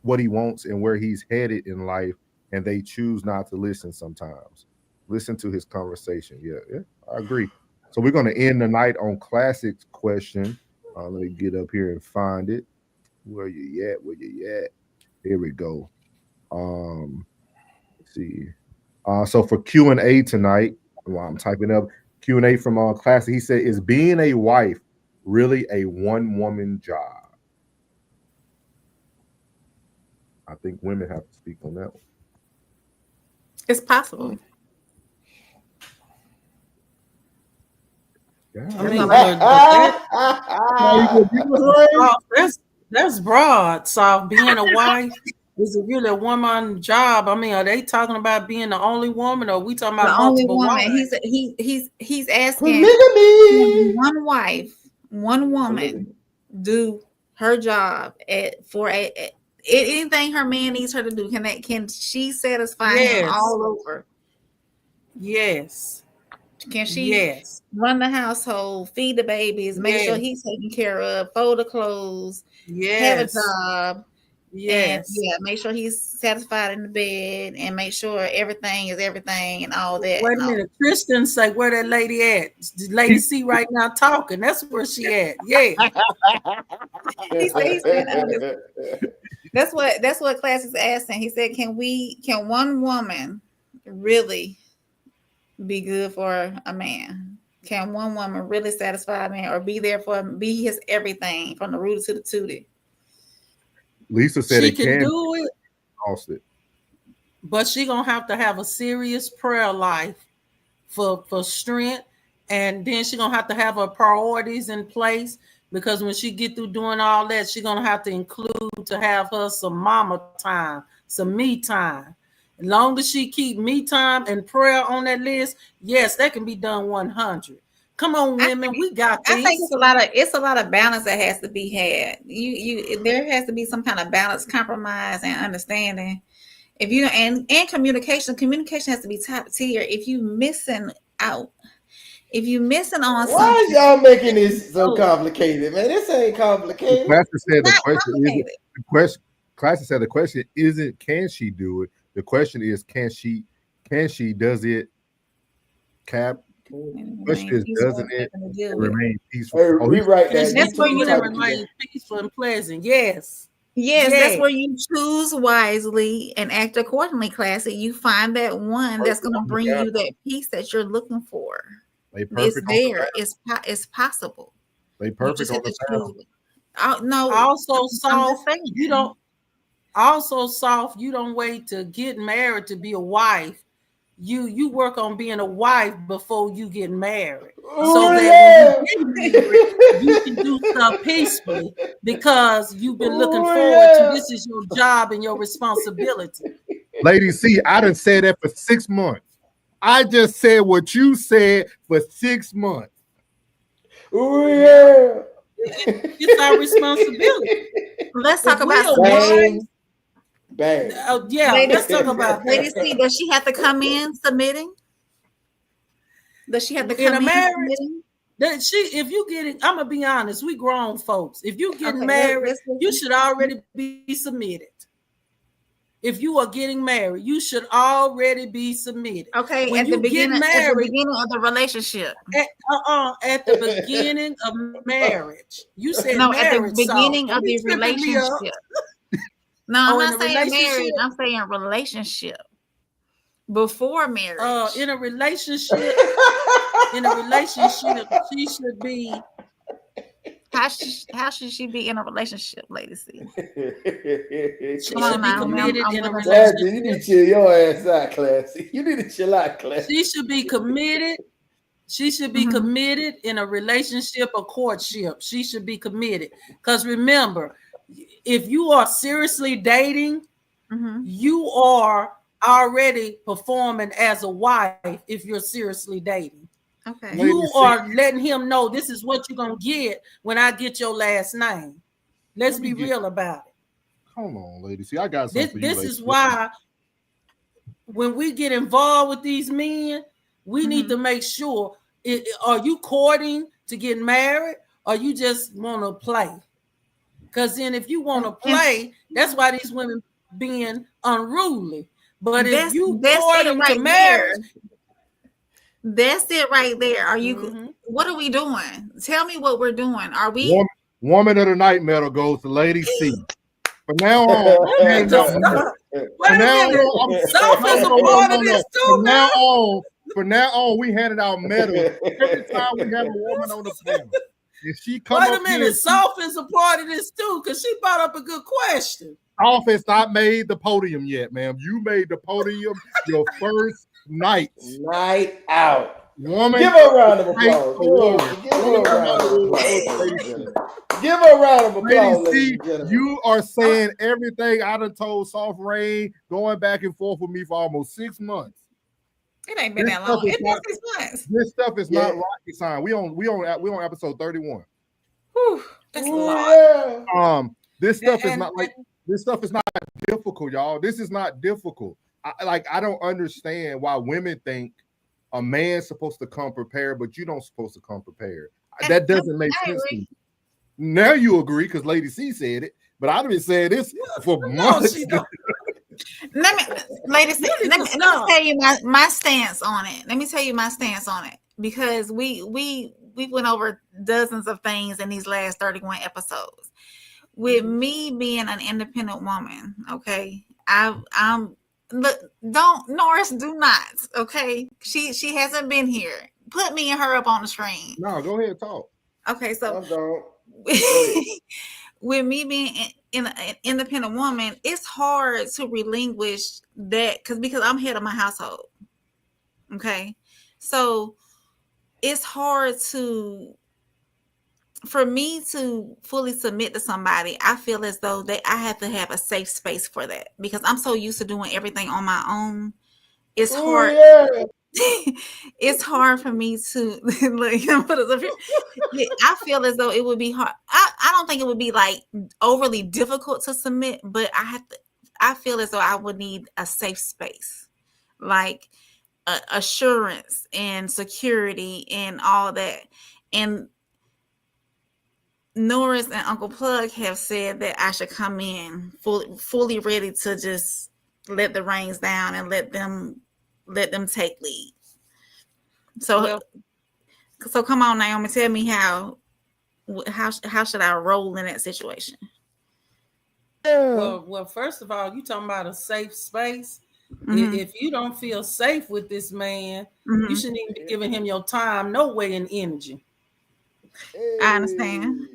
what he wants and where he's headed in life, and they choose not to listen sometimes. Listen to his conversation. Yeah, I agree. So we're going to end the night on Classic's question. Let me get up here and find it. Where you at? Here we go. Let's see. So for Q&A tonight, while I'm typing up Q&A from Classic, he said, is being a wife really a one-woman job? I think women have to speak on that one. It's possible. I mean, that's broad. So being a wife, is it really a woman job? I mean, are they talking about being the only woman, or are we talking about The only multiple woman. wives? He's asking one wife, one woman do her job for anything her man needs her to do. Can she satisfy him all over? Yes. Can she run the household, feed the babies, make sure he's taken care of, fold the clothes, have a job, and make sure he's satisfied in the bed, and make sure everything is everything and all that. Wait a minute, Kristen say where that lady at? The lady C right now talking. That's where she at. Yeah. He said, that's what Class is asking. He said, can one woman really be good for a man? Can one woman really satisfy a man, or be his everything from the rooter to the tootie? Lisa said she can do it, it, but she gonna have to have a serious prayer life for strength, and then she gonna have to have her priorities in place, because when she get through doing all that, she gonna have to include to have her some mama time, some me time. As long as she keep me time and prayer on that list, yes, that can be done 100. Come on, women, we got this. I think it's a lot of balance that has to be had. There has to be some kind of balance, compromise, and understanding. If you and communication has to be top tier. If you missing on why something, is y'all making this so complicated, man? This ain't complicated. Class said the question isn't can she do it. The question is, can she, does it, Cap? The question is, doesn't it remain peaceful? Rewrite that. That's where you remain peaceful and pleasant. Yes, that's where you choose wisely and act accordingly, Classy. You find that one that's going to bring you that peace that you're looking for. It's there. It's possible. They perfect on the panel. No, also soft. You don't wait to get married to be a wife. You work on being a wife before you get married, so that when you get married, you can do stuff peacefully, because you've been looking forward to this is your job and your responsibility. Lady C, I done said that for 6 months. I just said what you said for 6 months. Oh yeah. It's our responsibility. Let's talk about Bang. Let's talk about Lady C, does she have to come in submitting? Does she have to come in submitting? If you get it, I'm gonna be honest, we grown folks. If you get married, you should already be submitted. If you are getting married, you should already be submitted. Okay, when at the beginning of the relationship. At the beginning of marriage. You said no, marriage, at the beginning of the relationship. No, I'm not saying marriage. I'm saying relationship. Before marriage. In a relationship, she should be. How should she be in a relationship, Lady C? She should be committed in a relationship. You need to chill your ass out, Classy. You need to chill out, Classy. She should be committed. She should be committed in a relationship or courtship. She should be committed. Because remember, if you are seriously dating, you are already performing as a wife if you're seriously dating. Okay. You are letting him know this is what you're going to get when I get your last name. Let's be real about it. Hold on, lady. See, I got something. This is why when we get involved with these men, we need to make sure, are you courting to get married, or you just want to play? Because then if you want to play, that's why these women being unruly. But if you courting to marriage, that's it right there. Are you? What are we doing? Tell me what we're doing. Are we? Woman of the night medal goes to Lady C. From now on, from now on, we handed out medals every time we have a woman on the panel. If she come Wait up a minute, here, Soft is a part of this too, because she brought up a good question. Soft has not made the podium yet, ma'am. You made the podium your first night. Night out. Woman, give her a round of applause. Give her a round of applause. Give her a round of applause, ladies and gentlemen. You are saying everything I done told Soft Rain, going back and forth with me for almost 6 months. It ain't been that long. It's been 6 months. This stuff is not rocket science. We on episode 31. Whew, that's a lot. This stuff is not like this stuff is not difficult, y'all. This is not difficult. I don't understand why women think a man's supposed to come prepared, but you don't supposed to come prepared. That doesn't make sense to me. Now you agree because Lady C said it, but I've been saying this for months. Let me tell you my stance on it. Let me tell you my stance on it, because we went over dozens of things in these last 31 episodes. With me being an independent woman, okay, Norris, do not, okay. She hasn't been here. Put me and her up on the screen. No, go ahead, talk. Okay, so with me being an independent woman, it's hard to relinquish that because I'm head of my household. Okay, so it's hard for me to fully submit to somebody. I feel as though I have to have a safe space for that, because I'm so used to doing everything on my own. It's hard. It's hard for me to I feel as though it would be hard. I don't think it would be like overly difficult to submit, but I feel as though I would need a safe space, like assurance and security and all that. And Norris and Uncle Plug have said that I should come in fully ready to just let the reins down and let them take lead. So come on, Naomi, tell me how should I roll in that situation? Well, first of all, you talking about a safe space. Mm-hmm. If you don't feel safe with this man, you shouldn't even be giving him your time, no way, and energy. I understand.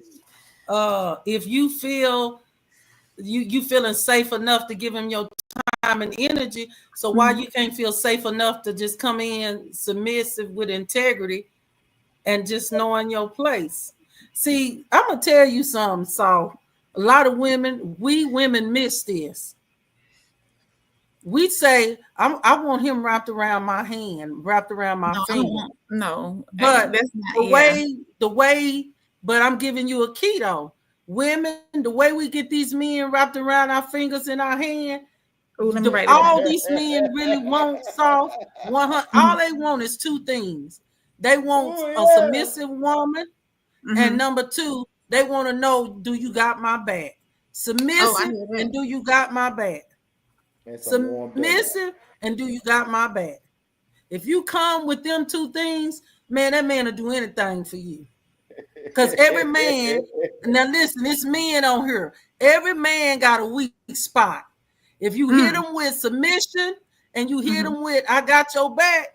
If you feel you feeling safe enough to give him your time and energy, so why you can't feel safe enough to just come in submissive with integrity and just knowing your place? See, I'm gonna tell you something. So a lot of we women miss this. We say, I want him wrapped around my hand, wrapped around my finger. No, but that's not, the way, but I'm giving you a key though. Women, the way we get these men wrapped around our fingers in our hand, all these men really want Soft 100. All they want is two things. They want a submissive woman, and number two, they want to know, do you got my back? Submissive, and do you got my back? Submissive, and do you got my back? If you come with them two things, man, that man will do anything for you. Because every man, now listen, it's men on here. Every man got a weak spot. If you hit them with submission and you hit them with I got your back,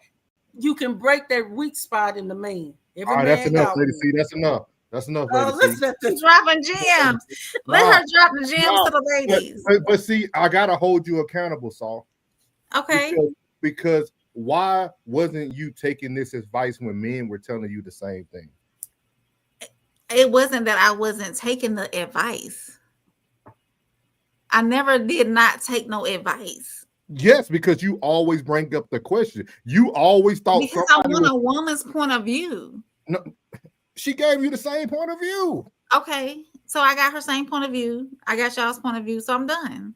you can break that weak spot in the man. Every man that's enough, Lady C. That's enough. That's enough. Listen, dropping gems. Let her drop the gems to the ladies. But see, I gotta hold you accountable, Saul. Okay. Because why wasn't you taking this advice when men were telling you the same thing? It wasn't that I wasn't taking the advice. I never did not take no advice. Yes, because you always bring up the question. You always thought because I want a woman's point of view. No, she gave you the same point of view. Okay, so I got her same point of view. I got y'all's point of view, so I'm done.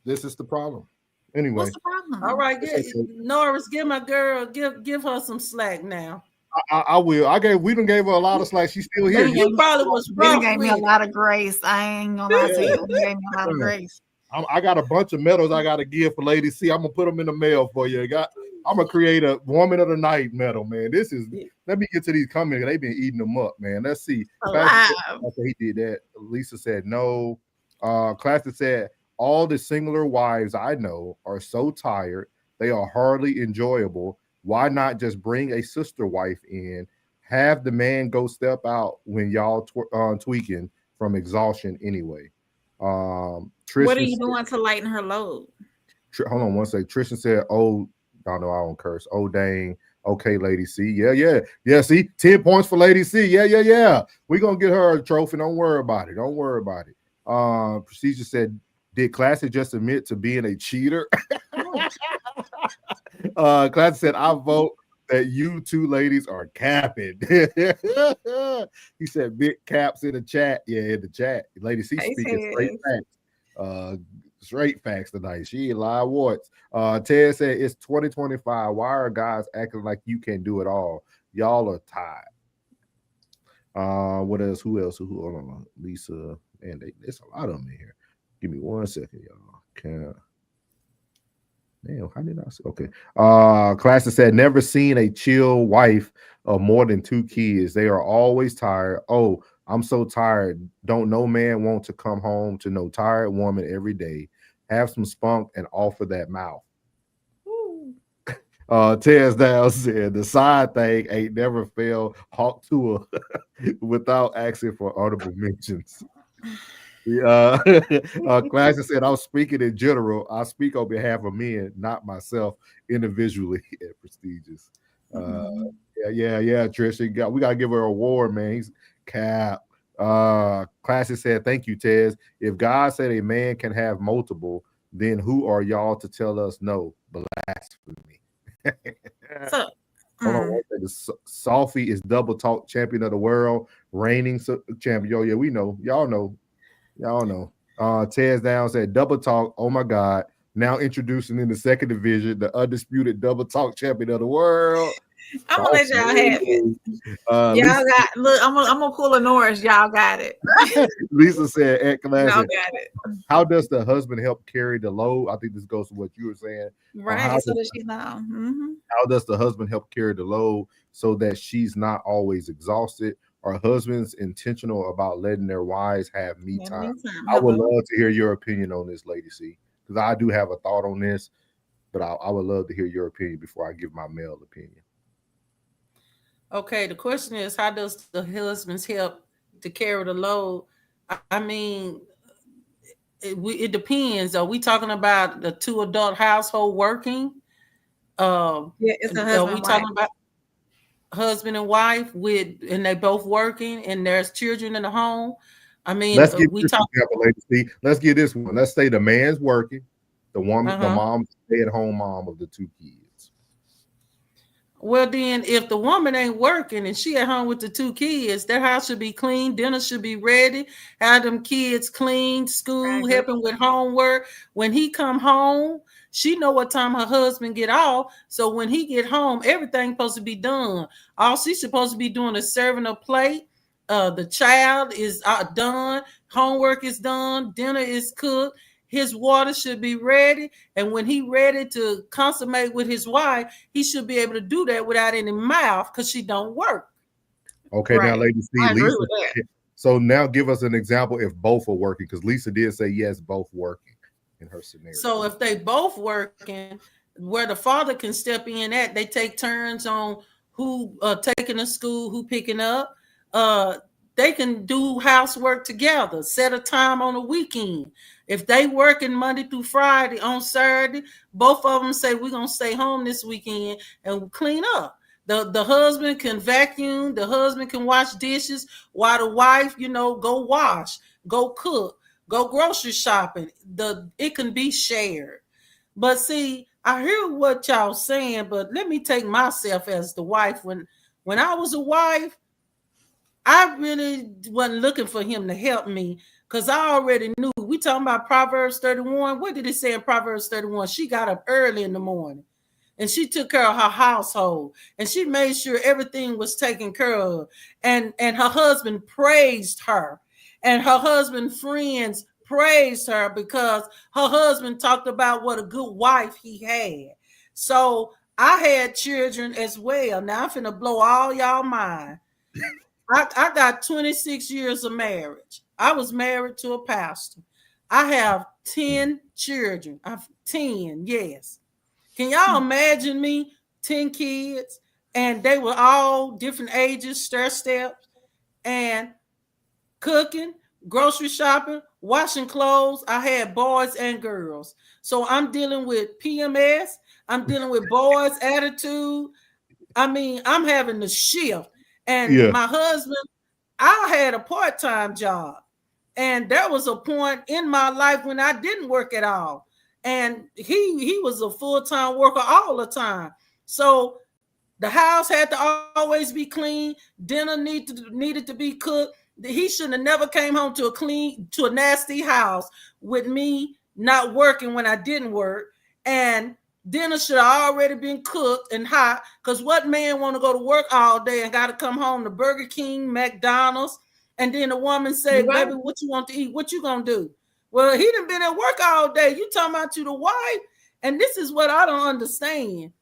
This is the problem. Anyway, what's the problem? All right, Norris, give my girl, give her some slack now. I will. We done gave her a lot of slack. She's still here. You probably was rough. Gave me a lot of grace. I ain't gonna lie to you. You gave me a lot of grace. I got a bunch of medals I got to give for Lady C. I'm gonna put them in the mail for you. I'm gonna create a Woman of the Night medal, man. This is. Let me get to these comments. They've been eating them up, man. Let's see. Okay, he did that. Lisa said no. Classic said all the singular wives I know are so tired. They are hardly enjoyable. Why not just bring a sister wife in, Have the man go step out when y'all tweaking from exhaustion anyway. Tristan What are you doing to lighten her load? Hold on one second. Tristan said, "Oh, I know I don't curse. Oh, dang. Okay, Lady C. Yeah. See, 10 points for Lady C. Yeah. We're gonna get her a trophy. Don't worry about it. Procedure said, did Classic just admit to being a cheater? Classic said, I vote that you two ladies are capping. He said big caps in the chat. Yeah, in the chat. Lady C speaking straight facts. Straight facts tonight. She ain't lie warts. Ted said it's 2025. Why are guys acting like you can do it all? Y'all are tied. What else? Who else? Who? Hold on. Lisa. And there's a lot of them in here. Give me 1 second, y'all. Damn, how did I say? Okay. Classic said, never seen a chill wife of more than 2 kids. They are always tired. Oh, I'm so tired. Don't no man want to come home to no tired woman every day. Have some spunk and offer that mouth. Tez Down said the side thing ain't never failed Hawk to her without asking for honorable mentions. Classic said, I'm speaking in general. I speak on behalf of men, not myself individually and prestigious. Yeah, Trish. We gotta give her an award, man. He's cap. Classic said, thank you, Tez. If God said a man can have multiple, then who are y'all to tell us no? Blasphemy. Hold on, Sophie is double talk champion of the world, reigning champion. Yeah, we know. Y'all know. Tez Down said double talk. Oh my God. Now introducing in the second division, the undisputed double talk champion of the world. I'm gonna let y'all have it. Y'all got look, I'm gonna pull a Norris. Y'all got it. Lisa said at Classic, y'all got it. How does the husband help carry the load? I think this goes to what you were saying. Right. So that she's not. How does the husband help carry the load so that she's not always exhausted? Are husbands intentional about letting their wives have me time? I would love to hear your opinion on this, Lady C, because I do have a thought on this, but I would love to hear your opinion before I give my male opinion. Okay, the question is, how does the husbands help to carry the load? I mean, it depends. Are we talking about the 2 adult household working? Yeah, it's a husband. Are we talking about husband and wife and they both working and there's children in the home? I mean, let's get Let's get this one. Let's say the man's working, the woman, the mom's stay-at-home mom of the 2 kids. Well, then, if the woman ain't working and she at home with the 2 kids, their house should be clean, dinner should be ready, have them kids clean, school, helping with homework. When he come home, she know what time her husband get off. So when he get home, everything's supposed to be done. All she's supposed to be doing is serving a plate. The child is done. Homework is done. Dinner is cooked. His water should be ready. And when he ready to consummate with his wife, he should be able to do that without any mouth because she don't work. Okay, now, Lady C, Lisa. So now give us an example if both are working, because Lisa did say yes, both working in her scenario. So if they both working, where the father can step in at, they take turns on who taking to school, who picking up. They can do housework together, set a time on a weekend. If they working Monday through Friday, on Saturday, both of them say, we're going to stay home this weekend and clean up. The husband can vacuum, the husband can wash dishes, while the wife, go wash, go cook, go grocery shopping. It can be shared. But see, I hear what y'all saying, but let me take myself as the wife. When I was a wife, I really wasn't looking for him to help me because I already knew. We talking about Proverbs 31. What did it say in Proverbs 31? She got up early in the morning and she took care of her household and she made sure everything was taken care of. And her husband praised her and her husband friends praised her because her husband talked about what a good wife he had. So I had children as well. Now I'm finna blow all y'all mind. I got 26 years of marriage. I was married to a pastor. I have 10 children. 10, yes. Can y'all imagine me? 10 kids. and they were all different ages, stair steps, and cooking, grocery shopping, washing clothes. I had boys and girls. So I'm dealing with PMS. I'm dealing with boys' attitude. I mean, I'm having to shift. And my husband, I had a part-time job. And there was a point in my life when I didn't work at all. And he was a full-time worker all the time. So the house had to always be clean. Dinner needed to be cooked. He shouldn't have never came home to a nasty house with me not working when I didn't work. And dinner should have already been cooked and hot. Because what man want to go to work all day and got to come home to Burger King, McDonald's, and then the woman say, "Baby, what you want to eat? What you gonna do?" Well, he done been at work all day. You talking about you the wife? And this is what I don't understand.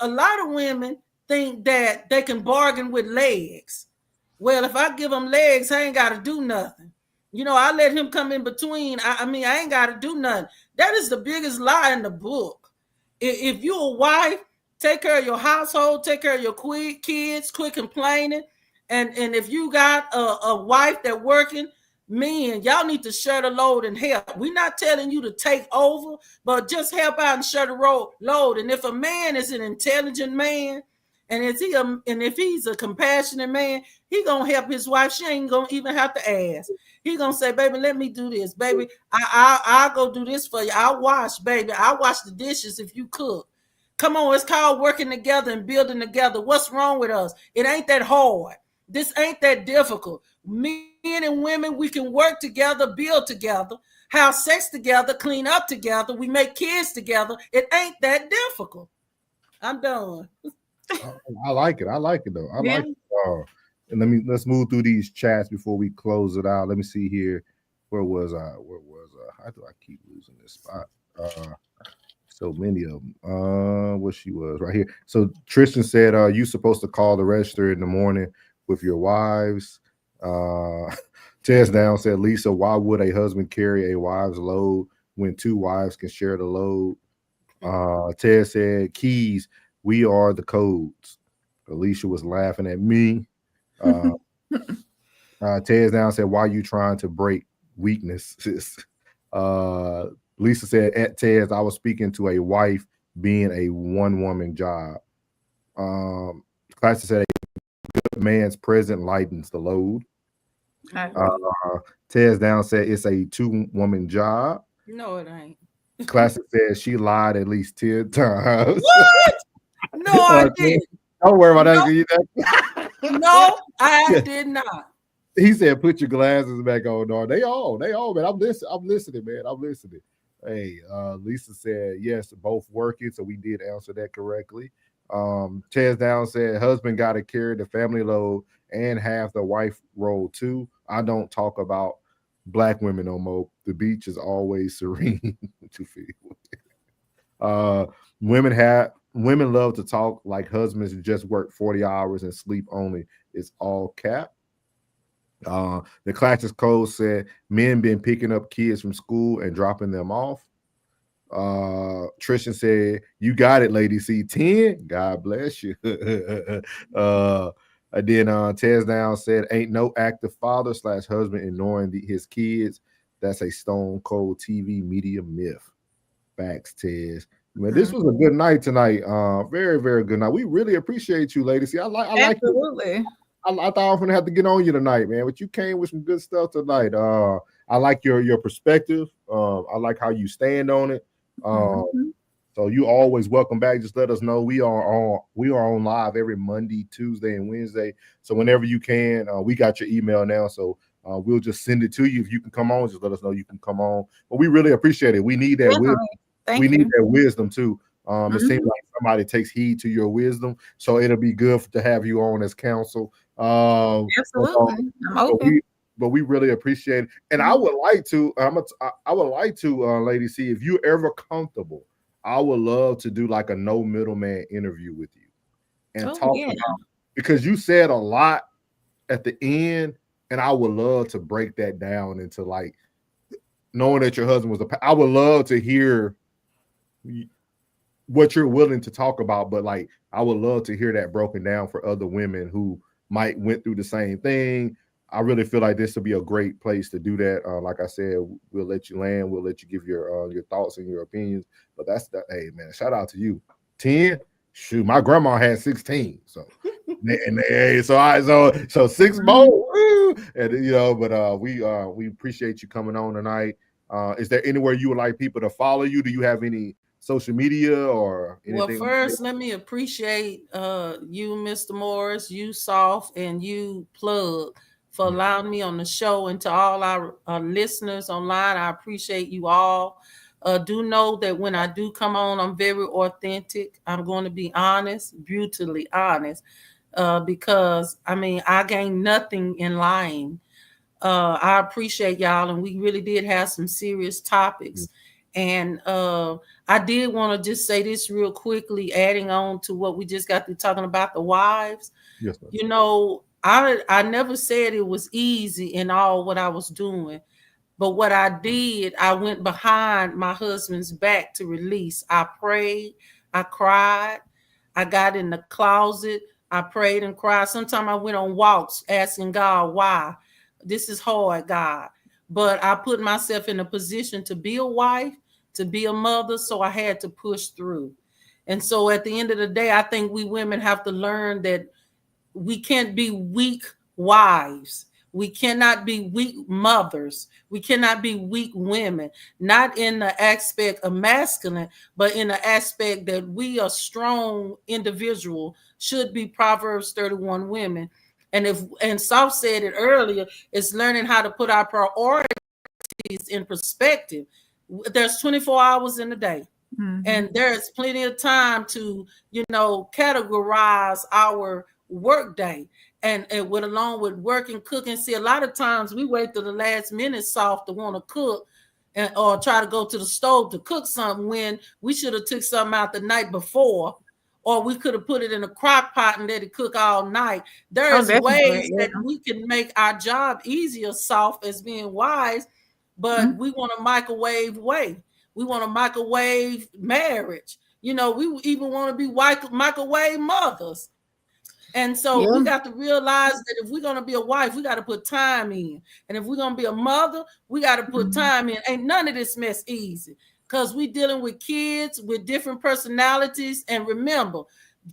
A lot of women think that they can bargain with legs. Well, if I give them legs, I ain't got to do nothing. You know, I let him come in between. I mean, I ain't got to do nothing. That is the biggest lie in the book. If you're a wife, take care of your household, take care of your kids, quit complaining. And if you got a wife that working, men, y'all need to share the load and help. We're not telling you to take over, but just help out and share the load. And if a man is an intelligent man, and if he's a compassionate man, he gonna help his wife. She ain't gonna even have to ask. He gonna say, "Baby, let me do this, baby. I'll go do this for you. I'll wash, baby. I'll wash the dishes if you cook." Come on, it's called working together and building together. What's wrong with us? It ain't that hard. This ain't that difficult. Men and women, we can work together, build together, have sex together, clean up together. We make kids together. It ain't that difficult. I'm done. I like it. I like it though. I like it. And let's move through these chats before we close it out. Let me see here. Where was I? How do I keep losing this spot? So many of them. Where she was right here. So Tristan said, you supposed to call the register in the morning with your wives. Tess Down said, Lisa, why would a husband carry a wife's load when two wives can share the load? Ted said, Keys, we are the codes. Alicia was laughing at me. Tez Down said, why are you trying to break weaknesses? Lisa said, at Tez, I was speaking to a wife being a one-woman job. Classic said, a good man's presence lightens the load. Tez Down said, it's a two-woman job. No, it ain't. Classic said, she lied at least 10 times. What? No, I didn't. Don't worry about that. No, I did not. He said, put your glasses back on, dog. They all, man. I'm listening, man. I'm listening. Hey, Lisa said, yes, both working. So we did answer that correctly. Tez Down said, husband got to carry the family load and have the wife role too. I don't talk about black women no more. The beach is always serene. What you feel? Women love to talk like husbands just work 40 hours and sleep only. It's all cap. The Classics Code said men been picking up kids from school and dropping them off. Tristan said, you got it, Lady C10. God bless you. And then Tez Down said, ain't no active father / husband ignoring his kids. That's a stone cold TV media myth. Facts, Tez. Man, this was a good night tonight. Very, very good night. We really appreciate you, Lady C. I like Absolutely. I thought I was gonna have to get on you tonight, man. But you came with some good stuff tonight. I like your perspective. I like how you stand on it. So you always welcome back. Just let us know. We are on live every Monday, Tuesday, and Wednesday. So whenever you can, we got your email now. So we'll just send it to you. If you can come on, just let us know you can come on. But we really appreciate it. We need that wisdom. We need that wisdom too. It seems like somebody takes heed to your wisdom. So it'll be good to have you on as counsel. Absolutely. I'm open. But we really appreciate it. And I would like to, Lady C, if you're ever comfortable, I would love to do like a no middleman interview with you and talk about, because you said a lot at the end, and I would love to break that down into like knowing that your husband was I would love to hear what you're willing to talk about, but like I would love to hear that broken down for other women who might went through the same thing. I really feel like this would be a great place to do that. Like I said, we'll let you land. We'll let you give your thoughts and your opinions. But that's the, hey man, shout out to you. 10, shoot, my grandma had 16. So so 6 more. And you know, but we appreciate you coming on tonight. Is there anywhere you would like people to follow you? Do you have any social media or anything? Well, first, let me appreciate you, Mr. Morris, you Soft, and you Plug for allowing me on the show, and to all our listeners online. I appreciate you all. Do know that when I do come on, I'm very authentic. I'm going to be honest, brutally honest, because I mean, I gain nothing in lying. I appreciate y'all, and we really did have some serious topics. And I did want to just say this real quickly, adding on to what we just got through talking about the wives. Yes, ma'am. You know, I never said it was easy in all what I was doing, but what I did, I went behind my husband's back to release. I prayed, I cried, I got in the closet, I prayed and cried. Sometimes I went on walks asking God why. This is hard, God. But I put myself in a position to be a wife, to be a mother, so I had to push through. And so at the end of the day, I think we women have to learn that we can't be weak wives. We cannot be weak mothers. We cannot be weak women, not in the aspect of masculine, but in the aspect that we are strong individual, should be Proverbs 31 women. And Soft said it earlier, it's learning how to put our priorities in perspective. There's 24 hours in a day. Mm-hmm. And there's plenty of time to, you know, categorize our work day. And with along with work and cooking. See, a lot of times we wait till the last minute, Soft, to want to cook or try to go to the stove to cook something when we should have took something out the night before, or we could have put it in a crock pot and let it cook all night. There's ways that we can make our job easier, Soft, as being wise, but we want a microwave way. We want a microwave marriage. You know, we even want to be microwave mothers. And so we got to realize that if we're going to be a wife, we got to put time in. And if we're going to be a mother, we got to put time in. Ain't none of this mess easy, because we dealing with kids with different personalities. And remember,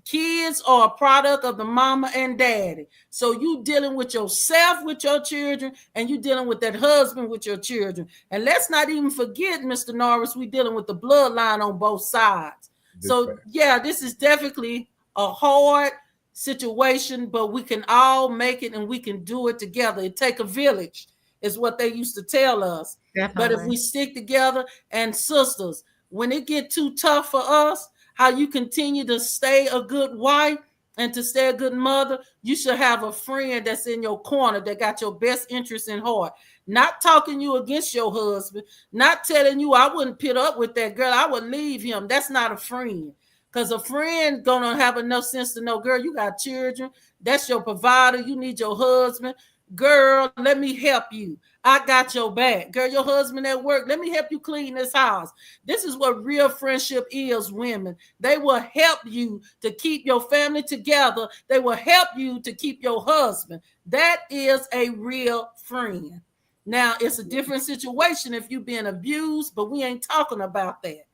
kids are a product of the mama and daddy. So you dealing with yourself with your children, and you dealing with that husband with your children. And let's not even forget, Mr. Norris, we dealing with the bloodline on both sides. So yeah, this is definitely a hard situation, but we can all make it, and we can do it together. It take a village, is what they used to tell us. Definitely. But if we stick together, and sisters, when it get too tough for us, how you continue to stay a good wife and to stay a good mother, you should have a friend that's in your corner that got your best interest in heart. Not talking you against your husband, not telling you I wouldn't put up with that girl, I would leave him. That's not a friend. Because a friend gonna have enough sense to know, girl, you got children. That's your provider. You need your husband. Girl, let me help you. I got your back. Girl, your husband at work. Let me help you clean this house. This is what real friendship is, women. They will help you to keep your family together. They will help you to keep your husband. That is a real friend. Now, it's a different situation if you're being abused, but we ain't talking about that.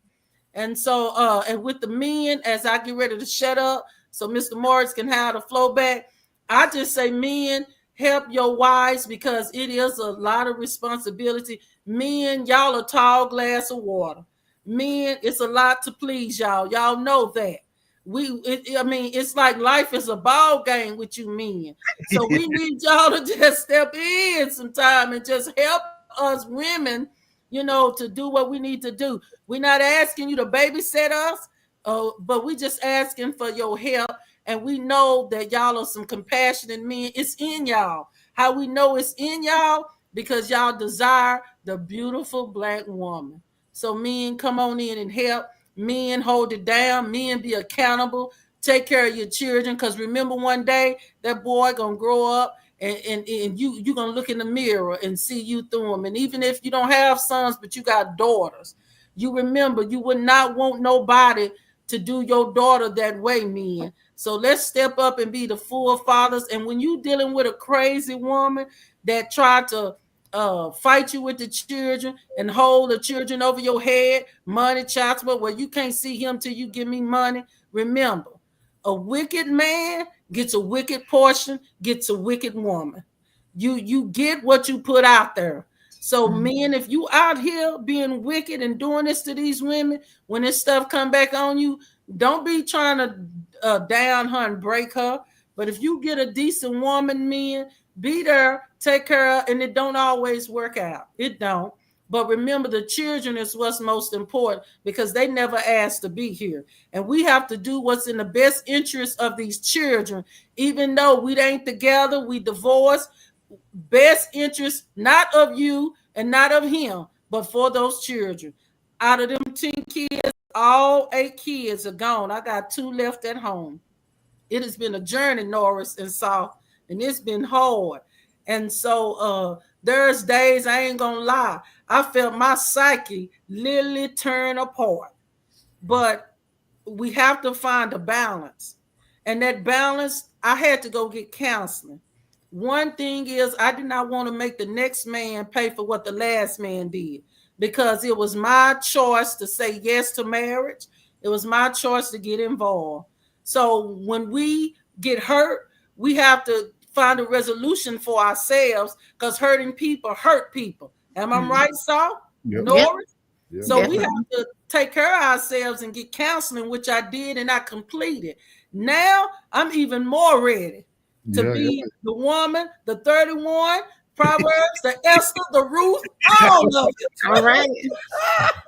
And so, and with the men, as I get ready to shut up, so Mr. Morris can have the flow back, I just say, men, help your wives, because it is a lot of responsibility. Men, y'all a tall glass of water. Men, it's a lot to please y'all. Y'all know that. It's like life is a ball game with you men. So we need y'all to just step in sometime and just help us women, you know, to do what we need to do. We're not asking you to babysit us, but we just asking for your help. And we know that y'all are some compassionate men. It's in y'all. How we know it's in y'all? Because y'all desire the beautiful Black woman. So men, come on in and help. Men, hold it down. Men, be accountable. Take care of your children. Because remember, one day that boy gonna grow up, and you're going to look in the mirror and see you through them. And even if you don't have sons, but you got daughters, you remember you would not want nobody to do your daughter that way, men. So let's step up and be the full fathers. And when you dealing with a crazy woman that tried to fight you with the children and hold the children over your head, money, child support, well, you can't see him till you give me money. Remember, a wicked man gets a wicked portion, gets a wicked woman. You get what you put out there. So men, if you out here being wicked and doing this to these women, when this stuff come back on you, don't be trying to down her and break her. But if you get a decent woman, men, be there, take care of, and it don't always work out. It don't. But remember, the children is what's most important because they never asked to be here. And we have to do what's in the best interest of these children, even though we ain't together, we divorced. Best interest, not of you and not of him, but for those children. Out of them 10 kids, all 8 kids are gone. I got 2 left at home. It has been a journey, Norris and South, and it's been hard. And so there's days, I ain't gonna lie, I felt my psyche literally turn apart. But we have to find a balance. And that balance, I had to go get counseling. One thing is, I did not want to make the next man pay for what the last man did because it was my choice to say yes to marriage. It was my choice to get involved. So when we get hurt, we have to find a resolution for ourselves because hurting people hurt people. Am I right, Saul? Yep. Norris? Yep. So we have to take care of ourselves and get counseling, which I did and I completed. Now I'm even more ready to be the woman, the 31, Proverbs, the Esther, the Ruth, all of it. All right.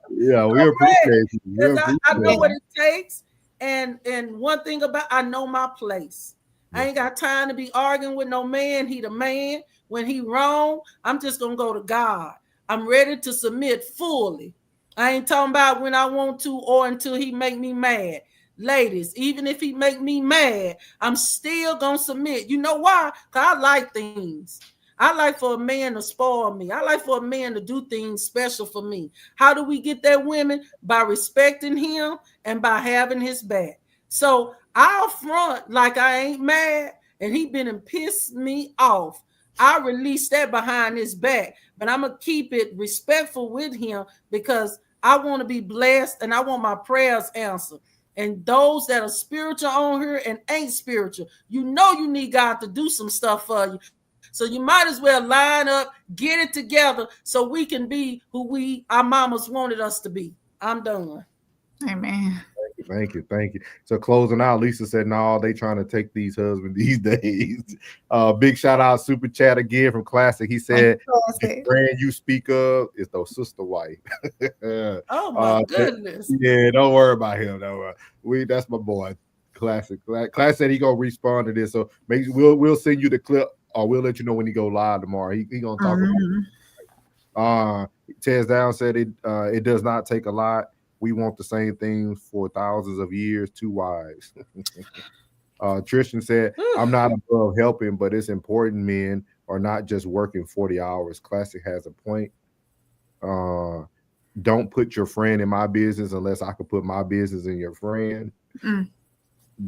Yeah, we appreciate you. I know what it takes. And one thing about, I know my place. I ain't got time to be arguing with no man. He the man. When he wrong, I'm just going to go to God. I'm ready to submit fully. I ain't talking about when I want to or until he make me mad. Ladies, even if he make me mad, I'm still gonna submit. You know why? Because I like things. I like for a man to spoil me. I like for a man to do things special for me. How do we get that, women? By respecting him and by having his back. So I'll front like I ain't mad and he been and pissed me off. I release that behind his back, but I'm gonna keep it respectful with him because I want to be blessed and I want my prayers answered. And those that are spiritual on here and ain't spiritual, you know you need God to do some stuff for you. So you might as well line up, get it together so we can be who our mamas wanted us to be. I'm done. Amen. Thank you. So closing out, Lisa said, no, they trying to take these husbands these days. Big shout out, super chat again from Classic. He said, the brand you speak of is the sister wife. Oh my goodness. Yeah, don't worry about him. That's my boy. Classic. Classic said he gonna respond to this. So maybe we'll send you the clip or we'll let you know when he go live tomorrow. He gonna talk about it. Tez Down said it does not take a lot. We want the same things for thousands of years, 2 wives. Tristan said, I'm not above helping, but it's important men are not just working 40 hours. Classic has a point. Don't put your friend in my business unless I could put my business in your friend.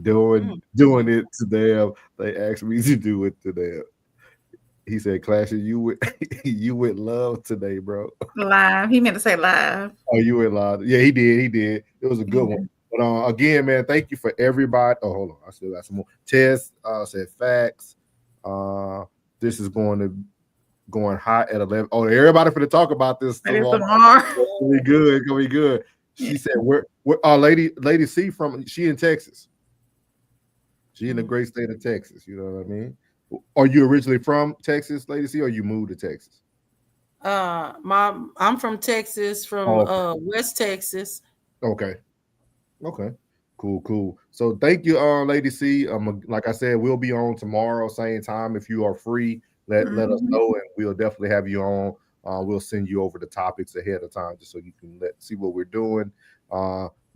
Doing it to them. They asked me to do it to them. He said, Classic, you with love today, bro. Live. He meant to say live. Oh, you went live. Yeah, he did. It was a good one. But again, man, thank you for everybody. Oh, hold on. I still got some more. Tess said facts. This is going hot at 11. Oh, everybody for to talk about this tomorrow. It's gonna be good. She said, "Where Lady C from? She in Texas. She in the great state of Texas. You know what I mean? Are you originally from Texas, Lady C, or you moved to Texas? I'm from Texas, from West Texas. Okay. Cool. So thank you, Lady C. Like I said, we'll be on tomorrow, same time. If you are free, let us know, and we'll definitely have you on. We'll send you over the topics ahead of time just so you can see what we're doing.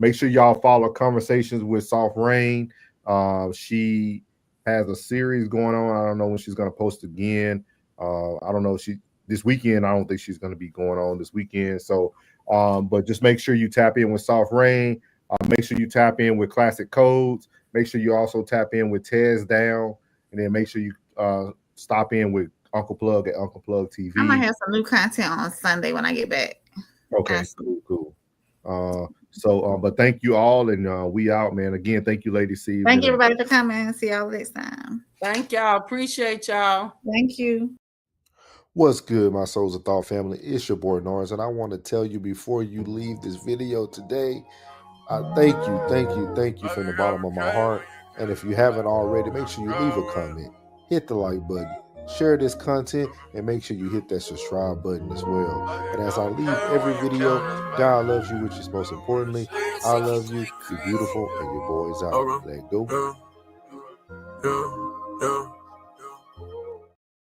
Make sure y'all follow Conversations with Soft Rain. She has a series going on. I don't know when she's going to post again. I don't know. This weekend, I don't think she's going to be going on this weekend. So, but just make sure you tap in with Soft Rain. Make sure you tap in with Classic Codes. Make sure you also tap in with Tez Down, and then make sure you stop in with Uncle Plug at Uncle Plug TV. I might have some new content on Sunday when I get back. Okay, cool. But thank you all, and we out, man. Again, thank you, Lady C. Thank you, everybody, for coming. See y'all next time. Thank y'all. Appreciate y'all. Thank you. What's good, my Souls of Thought family? It's your boy Norris, and I want to tell you before you leave this video today, thank you from the bottom of my heart. And if you haven't already, make sure you leave a comment, hit the like button, share this content, and make sure you hit that subscribe button as well. And as I leave every video, God loves you, which is most importantly. I love you. You're beautiful, and your boy's out. Let go. Yeah.